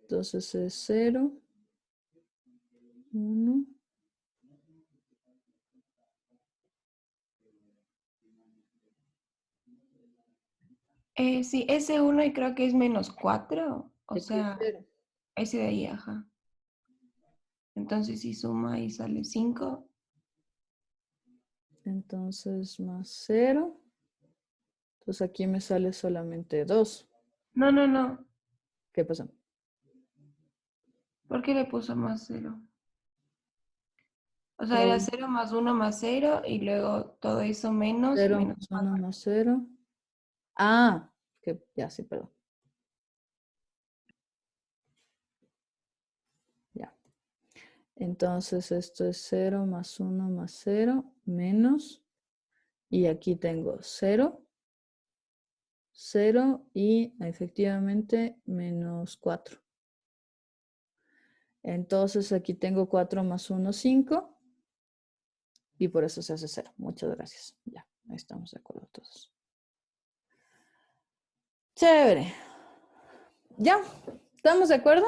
Entonces es 0, 1. Sí, ese 1 y creo que es menos 4. O Aquí es sea, 0. ese de ahí, ajá. Entonces si suma y sale 5. Entonces más 0. Entonces aquí me sale solamente 2. No. ¿Qué pasó? ¿Por qué le puso más 0? O sea, era 0 más 1 más 0 y luego todo eso menos 0 más 1 4. más 0. Ah, que ya sí, perdón. Ya. Entonces esto es 0 más 1 más 0 menos. Y aquí tengo 0, 0 y efectivamente menos 4. Entonces aquí tengo 4 más 1, 5. Y por eso se hace 0. Muchas gracias. Ya, ahí estamos de acuerdo todos. Chévere. ¿Ya? ¿Estamos de acuerdo?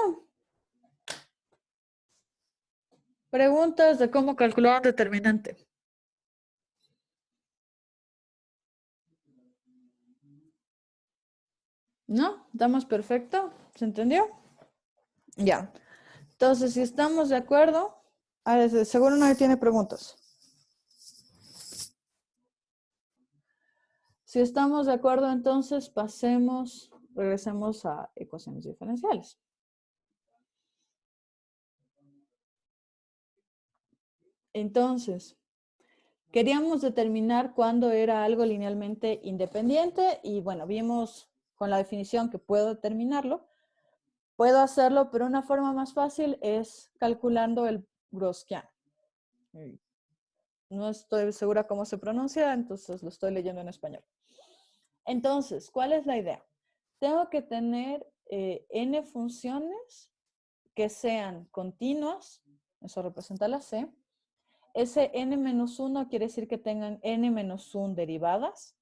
Preguntas de cómo calcular un determinante. ¿No? ¿Estamos perfecto? ¿Se entendió? Ya. Entonces, si estamos de acuerdo, seguro nadie tiene preguntas. Si estamos de acuerdo, entonces regresemos a ecuaciones diferenciales. Entonces, queríamos determinar cuándo era algo linealmente independiente y bueno, vimos con la definición que puedo determinarlo. Puedo hacerlo, pero una forma más fácil es calculando el Gaussian. No estoy segura cómo se pronuncia, entonces lo estoy leyendo en español. Entonces, ¿cuál es la idea? Tengo que tener n funciones que sean continuas, eso representa la C. Ese n-1 quiere decir que tengan n-1 derivadas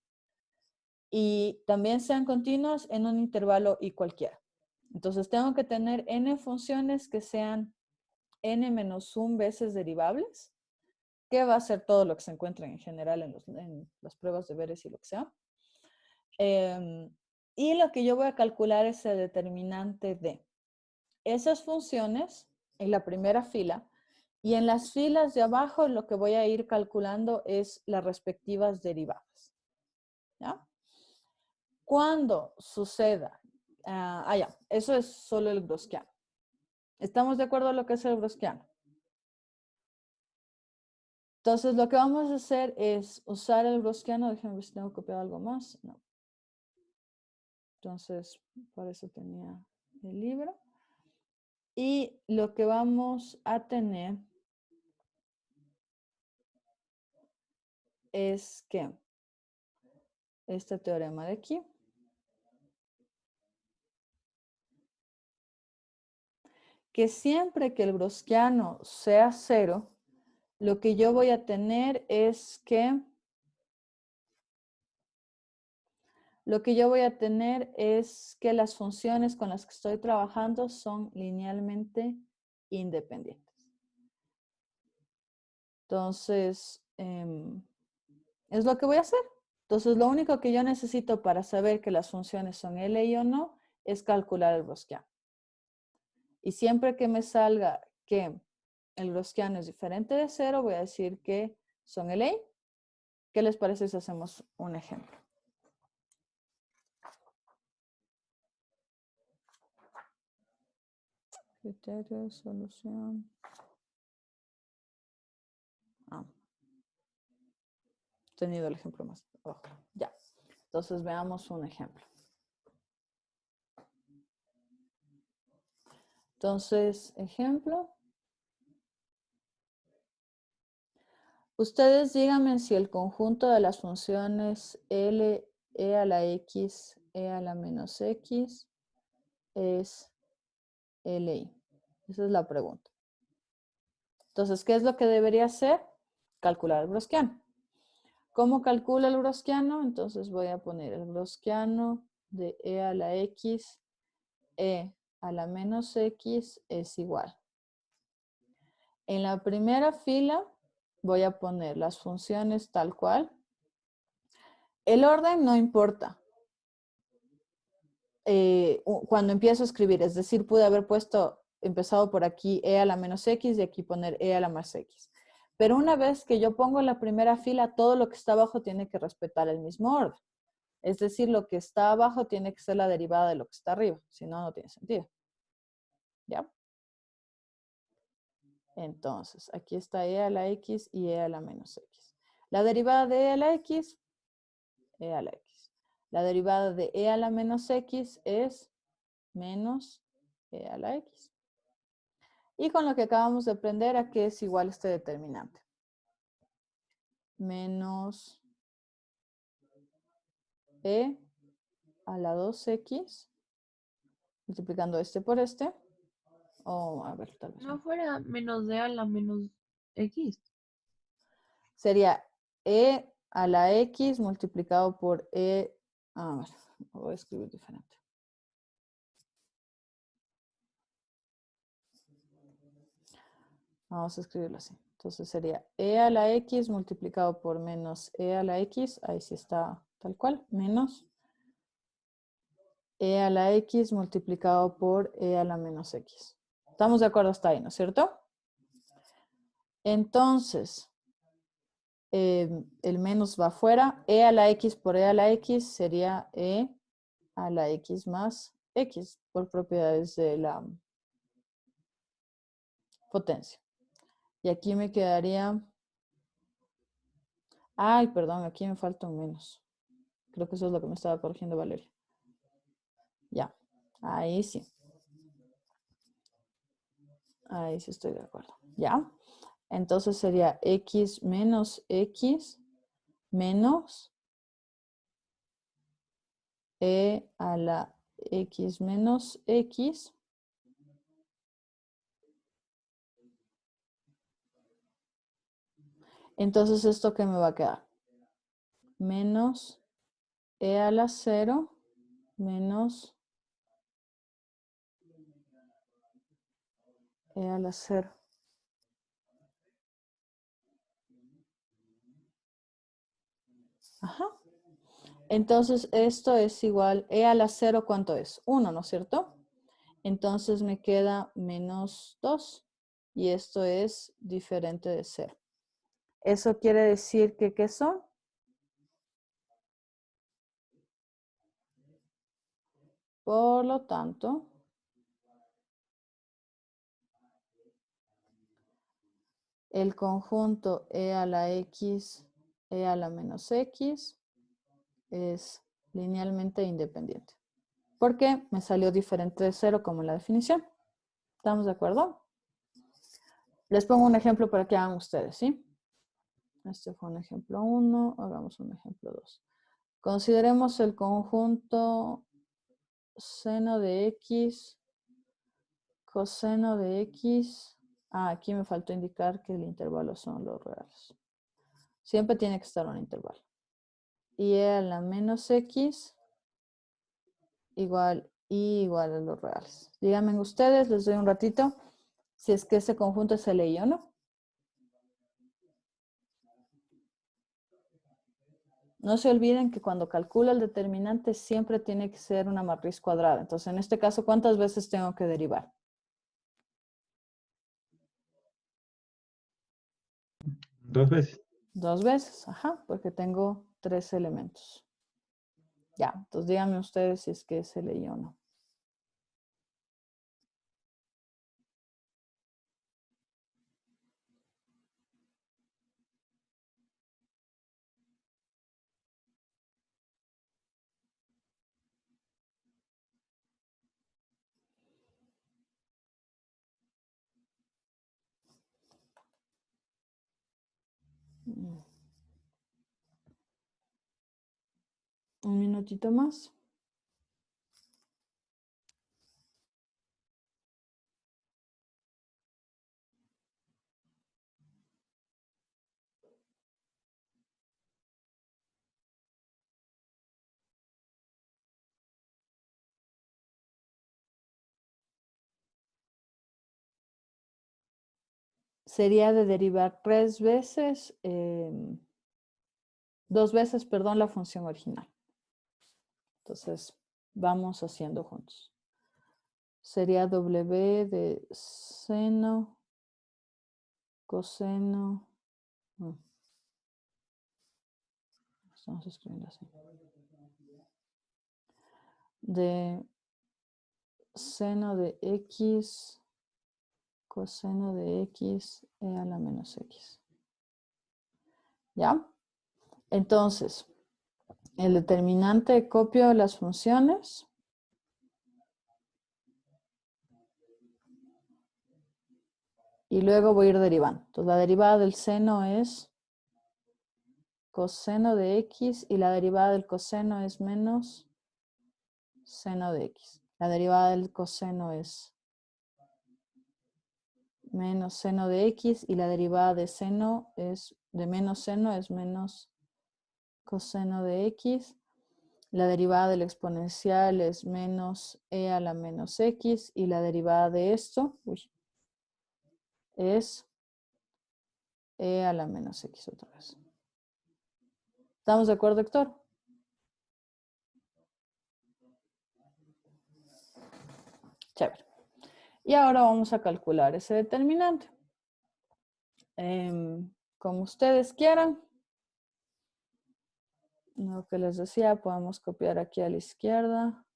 y también sean continuas en un intervalo y cualquiera. Entonces tengo que tener n funciones que sean n-1 veces derivables, que va a ser todo lo que se encuentra en general en las pruebas de Veres y lo que sea. Y lo que yo voy a calcular es el determinante de esas funciones en la primera fila, y en las filas de abajo lo que voy a ir calculando es las respectivas derivadas. ¿Ya? Cuando suceda, ya, eso es solo el Gaussiano. ¿Estamos de acuerdo en lo que es el Gaussiano? Entonces lo que vamos a hacer es usar el Gaussiano. Déjenme ver si tengo copiado algo más. No. Entonces, por eso tenía el libro. Y lo que vamos a tener es que este teorema de aquí, que siempre que el Gaussiano sea 0, lo que yo voy a tener es que las funciones con las que estoy trabajando son linealmente independientes. Entonces, es lo que voy a hacer. Entonces, lo único que yo necesito para saber que las funciones son LI o no es calcular el Gaussiano. Y siempre que me salga que el Gaussiano es diferente de 0, voy a decir que son LI. ¿Qué les parece si hacemos un ejemplo? Criterio, solución. Tenido el ejemplo más abajo. Ya. Entonces veamos un ejemplo. Entonces, ejemplo. Ustedes díganme si el conjunto de las funciones L, e a la x, e a la menos x es LI. Esa es la pregunta. Entonces, ¿qué es lo que debería hacer? Calcular el Gaussiano. ¿Cómo calcula el Gaussiano? Entonces voy a poner el Gaussiano de e a la x, e a la menos x es igual. En la primera fila voy a poner las funciones tal cual. El orden no importa. Cuando empiezo a escribir, es decir, pude haber empezado por aquí e a la menos x y aquí poner e a la más x. Pero una vez que yo pongo en la primera fila, todo lo que está abajo tiene que respetar el mismo orden. Es decir, lo que está abajo tiene que ser la derivada de lo que está arriba, si no, no tiene sentido. ¿Ya? Entonces, aquí está e a la x y e a la menos x. La derivada de e a la x, e a la x. La derivada de e a la menos x es menos e a la x. Y con lo que acabamos de aprender, ¿a qué es igual este determinante? Menos e a la 2x, multiplicando este por este. O, a ver, tal vez. No fuera menos d a la menos x. Sería e a la x multiplicado por e. A ver, lo voy a escribir diferente. Vamos a escribirlo así. Entonces sería e a la x multiplicado por menos e a la x. Ahí sí está tal cual. Menos e a la x multiplicado por e a la menos x. ¿Estamos de acuerdo hasta ahí, no es cierto? Entonces, el menos va afuera. E a la x por e a la x sería e a la x más x por propiedades de la potencia. Y aquí me quedaría... Ay, perdón, aquí me falta un menos. Creo que eso es lo que me estaba corrigiendo Valeria. Ya, ahí sí. Ahí sí estoy de acuerdo. ¿Ya? Entonces sería x menos menos e a la x menos x entonces esto que me va a quedar menos e a la 0 menos e a la 0. Ajá. Entonces esto es igual, e a la 0, ¿cuánto es? 1, ¿no es cierto? Entonces me queda menos 2 y esto es diferente de 0. Eso quiere decir que, ¿qué son? Por lo tanto, el conjunto e a la x, e a la menos x es linealmente independiente. Porque me salió diferente de 0 como en la definición. ¿Estamos de acuerdo? Les pongo un ejemplo para que hagan ustedes, ¿sí? Este fue un ejemplo 1, hagamos un ejemplo 2. Consideremos el conjunto seno de x, coseno de x. Aquí me faltó indicar que el intervalo son los reales. Siempre tiene que estar un intervalo. Y e a la menos x igual y igual a los reales. Díganme ustedes, les doy un ratito, si es que ese conjunto es LI o no. No se olviden que cuando calcula el determinante siempre tiene que ser una matriz cuadrada. Entonces, en este caso, ¿cuántas veces tengo que derivar? 2 veces. 2 veces, ajá, porque tengo 3 elementos. Ya, entonces díganme ustedes si es que es LI o no. Un minutito más. Sería de derivar 3 veces, 2 veces, perdón, la función original. Entonces, vamos haciendo juntos. Sería W de seno, coseno. Estamos escribiendo así. De seno de x, coseno de x, e a la menos x. ¿Ya? Entonces, el determinante copio las funciones. Y luego voy a ir derivando. Entonces, la derivada del seno es coseno de x y la derivada del coseno es menos seno de x. La derivada del coseno es menos seno de x y la derivada de seno es de menos seno es menos coseno de x. La derivada del exponencial es menos e a la menos x y la derivada de esto es e a la menos x otra vez. ¿Estamos de acuerdo, Héctor? Y ahora vamos a calcular ese determinante. Como ustedes quieran. Lo que les decía, podemos copiar aquí a la izquierda.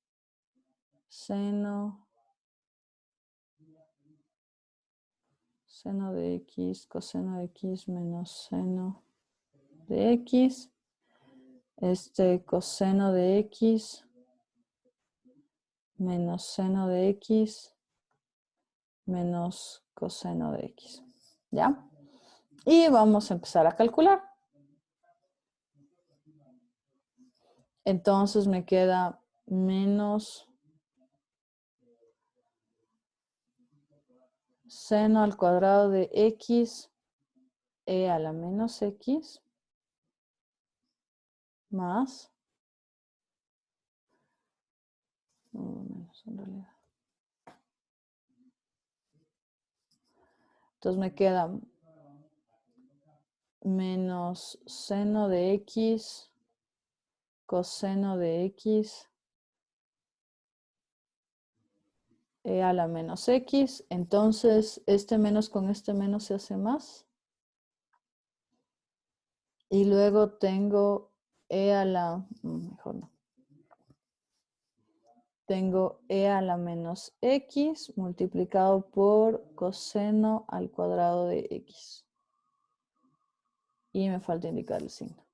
Seno de x, coseno de x menos seno de x. Coseno de x menos seno de x menos coseno de x. ¿Ya? Y vamos a empezar a calcular. Entonces me queda menos seno al cuadrado de x e a la menos x más menos en realidad. Entonces me queda menos seno de x coseno de x e a la menos x. Entonces este menos con este menos se hace más. Y luego tengo e a la, mejor no. Tengo e a la menos x multiplicado por coseno al cuadrado de x. Y me falta indicar el signo.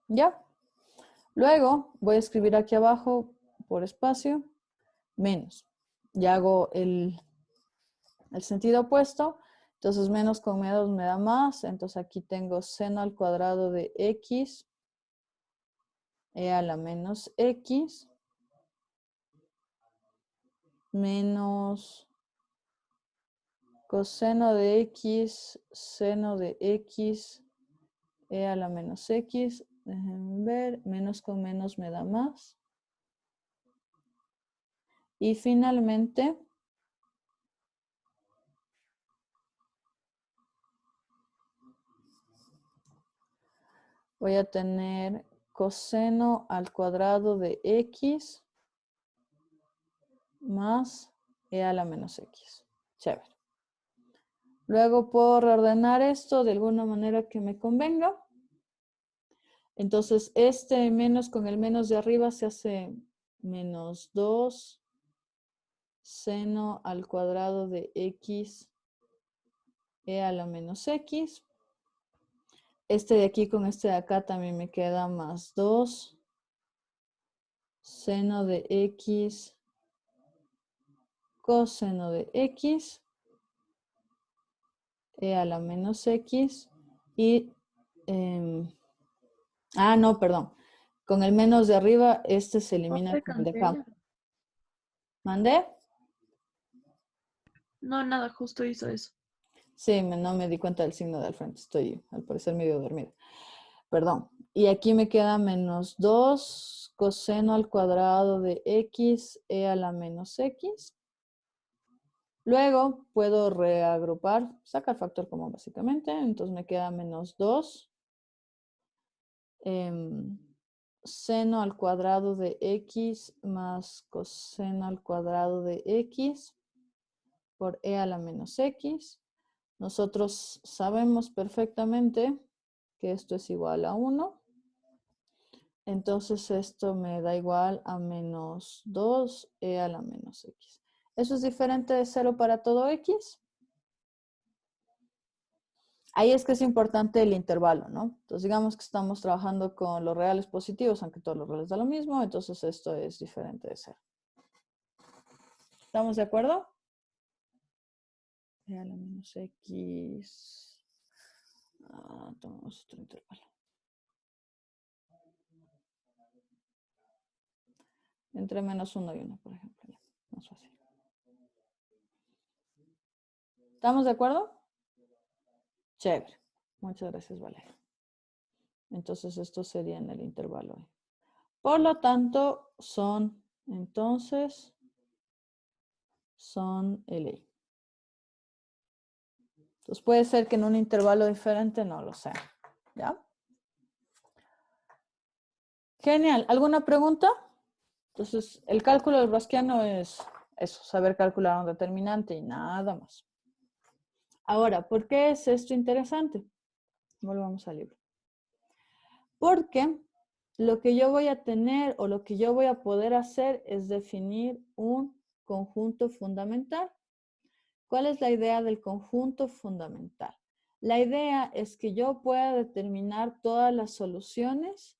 ¿Ya? Luego voy a escribir aquí abajo por espacio menos. Ya hago el sentido opuesto. Entonces menos con menos me da más. Entonces aquí tengo seno al cuadrado de x e a la menos x menos coseno de x, seno de x e a la menos x. Déjenme ver. Menos con menos me da más. Y finalmente voy a tener coseno al cuadrado de x más e a la menos x. Chévere. Luego puedo reordenar esto de alguna manera que me convenga. Entonces este menos con el menos de arriba se hace menos 2 seno al cuadrado de x e a la menos x. Este de aquí con este de acá también me queda más 2 seno de x coseno de x e a la menos x y no, perdón. Con el menos de arriba, este se elimina con el de acá. ¿Mandé? No, nada, justo hizo eso. Sí, no me di cuenta del signo de al frente. Estoy al parecer medio dormida. Perdón. Y aquí me queda menos 2 coseno al cuadrado de x e a la menos x. Luego puedo reagrupar, sacar factor común básicamente. Entonces me queda menos 2 seno al cuadrado de x más coseno al cuadrado de x por e a la menos x. Nosotros sabemos perfectamente que esto es igual a 1. Entonces esto me da igual a menos 2 e a la menos x. ¿Eso es diferente de 0 para todo x? Ahí es que es importante el intervalo, ¿no? Entonces digamos que estamos trabajando con los reales positivos, aunque todos los reales da lo mismo, entonces esto es diferente de 0. ¿Estamos de acuerdo? E a la menos x. Tomamos otro intervalo. Entre menos 1 y 1, por ejemplo. Ya, más fácil. ¿Estamos de acuerdo? Chévere. Muchas gracias, Valeria. Entonces, esto sería en el intervalo. Por lo tanto, son el I. Entonces, puede ser que en un intervalo diferente no lo sea. ¿Ya? Genial. ¿Alguna pregunta? Entonces, el cálculo del Browskiano es eso, saber calcular un determinante y nada más. Ahora, ¿por qué es esto interesante? Volvamos al libro. Porque lo que yo voy a tener o lo que yo voy a poder hacer es definir un conjunto fundamental. ¿Cuál es la idea del conjunto fundamental? La idea es que yo pueda determinar todas las soluciones,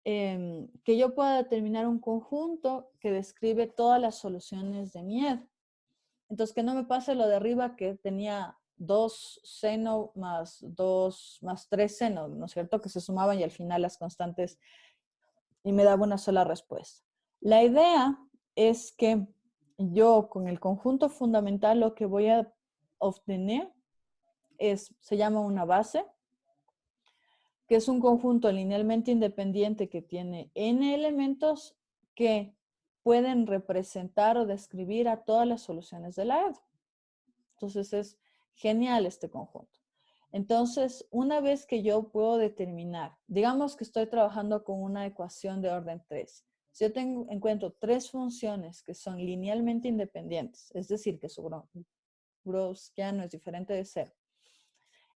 que yo pueda determinar un conjunto que describe todas las soluciones de mi ED. Entonces, que no me pase lo de arriba que tenía 2 seno más 2 más 3 seno, ¿no es cierto? Que se sumaban y al final las constantes y me daba una sola respuesta. La idea es que yo con el conjunto fundamental lo que voy a obtener se llama una base, que es un conjunto linealmente independiente que tiene n elementos que pueden representar o describir a todas las soluciones de la ED. Entonces es genial este conjunto. Entonces, una vez que yo puedo determinar, digamos que estoy trabajando con una ecuación de orden 3. Si yo encuentro 3 funciones que son linealmente independientes, es decir, que su Browskiano es diferente de 0,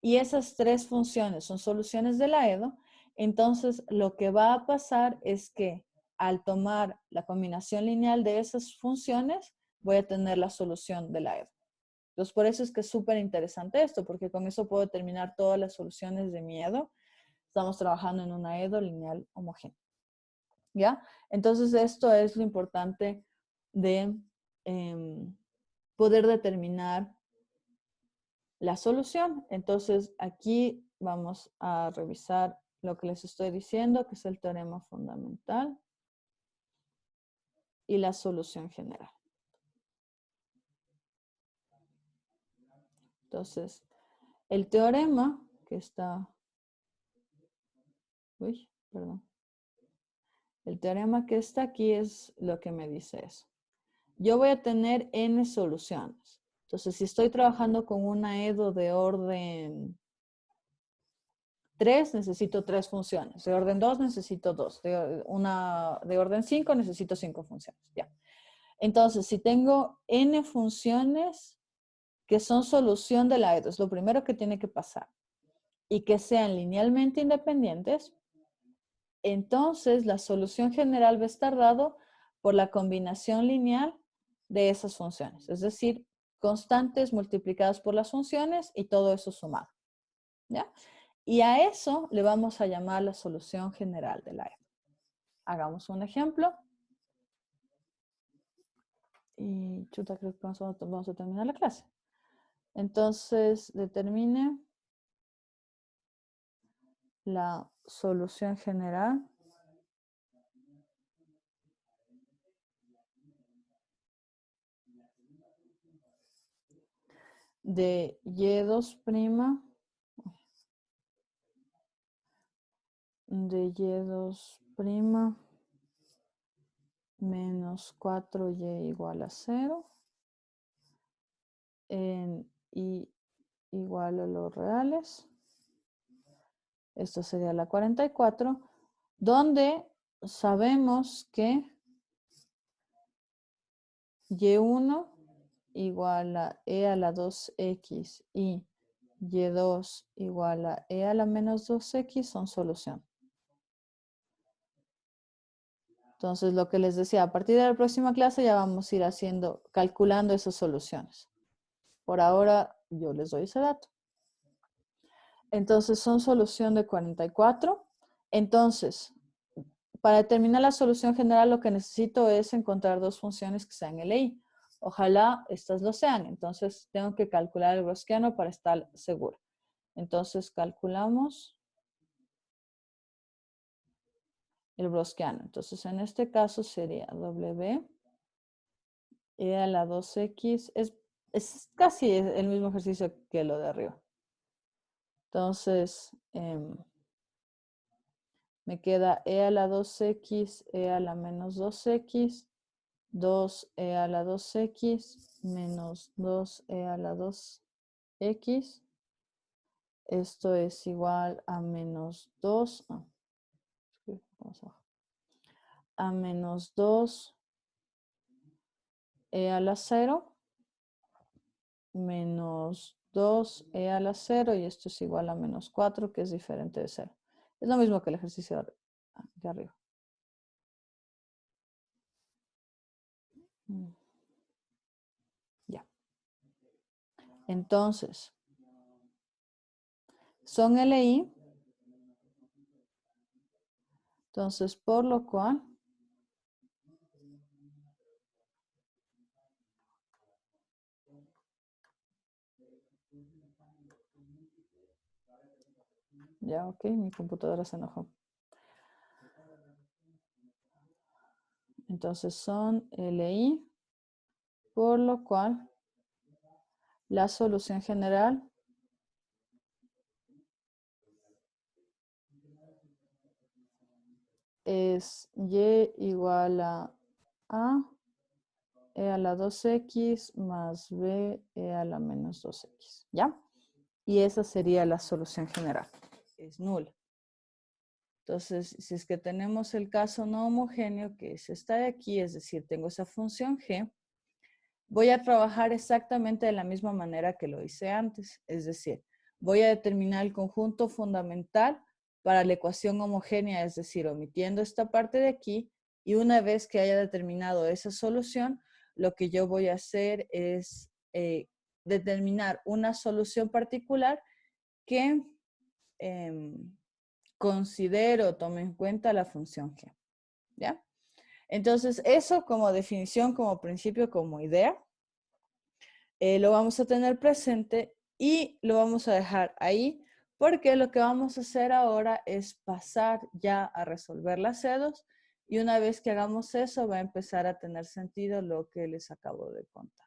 y esas 3 funciones son soluciones de la EDO, entonces lo que va a pasar es que al tomar la combinación lineal de esas funciones, voy a tener la solución de la EDO. Entonces, por eso es que es súper interesante esto, porque con eso puedo determinar todas las soluciones de mi EDO. Estamos trabajando en una EDO lineal homogénea. ¿Ya? Entonces, esto es lo importante de poder determinar la solución. Entonces, aquí vamos a revisar lo que les estoy diciendo, que es el teorema fundamental y la solución general. Entonces, el teorema que está... Uy, perdón. El teorema que está aquí es lo que me dice eso. Yo voy a tener n soluciones. Entonces, si estoy trabajando con una EDO de orden 3, necesito 3 funciones. De orden 2, necesito 2. De orden 5, necesito 5 funciones. Ya. Entonces, si tengo n funciones que son solución de la EDO, es lo primero que tiene que pasar, y que sean linealmente independientes, entonces la solución general va a estar dado por la combinación lineal de esas funciones. Es decir, constantes multiplicadas por las funciones y todo eso sumado. ¿Ya? Y a eso le vamos a llamar la solución general de la EDO. Hagamos un ejemplo. Y chuta, creo que vamos a terminar la clase. Entonces, determine la solución general de Y2' de Y2' menos 4Y igual a 0 en Y igual a los reales. Esto sería la 44, donde sabemos que Y1 igual a E a la 2X y Y2 igual a E a la menos 2X son solución. Entonces, lo que les decía, a partir de la próxima clase ya vamos a ir calculando esas soluciones. Por ahora, yo les doy ese dato. Entonces, son solución de 44. Entonces, para determinar la solución general, lo que necesito es encontrar 2 funciones que sean LI. Ojalá estas lo sean. Entonces, tengo que calcular el Browskiano para estar seguro. Entonces, calculamos el Browskiano. Entonces, en este caso sería W E a la 2X. Es casi el mismo ejercicio que lo de arriba. Entonces, me queda E a la 2X, E a la menos 2X, 2E a la 2X, menos 2E a la 2X. Esto es igual a menos 2. a menos 2 a la 0 menos 2 a la 0 y esto es igual a menos 4 que es diferente de 0. Es lo mismo que el ejercicio de arriba. Ya. Entonces, son LI. Entonces, por lo cual, ya, ok, mi computadora se enojó. Entonces son LI, por lo cual la solución general es Y igual a E a la 2X más B E a la menos 2X, ¿ya? Y esa sería la solución general, es nula. Entonces, si es que tenemos el caso no homogéneo, que es esta de aquí, es decir, tengo esa función G, voy a trabajar exactamente de la misma manera que lo hice antes. Es decir, voy a determinar el conjunto fundamental para la ecuación homogénea, es decir, omitiendo esta parte de aquí, y una vez que haya determinado esa solución, lo que yo voy a hacer es determinar una solución particular que considero, tome en cuenta la función G. ¿Ya? Entonces, eso como definición, como principio, como idea, lo vamos a tener presente y lo vamos a dejar ahí porque lo que vamos a hacer ahora es pasar ya a resolver las C2 y una vez que hagamos eso va a empezar a tener sentido lo que les acabo de contar.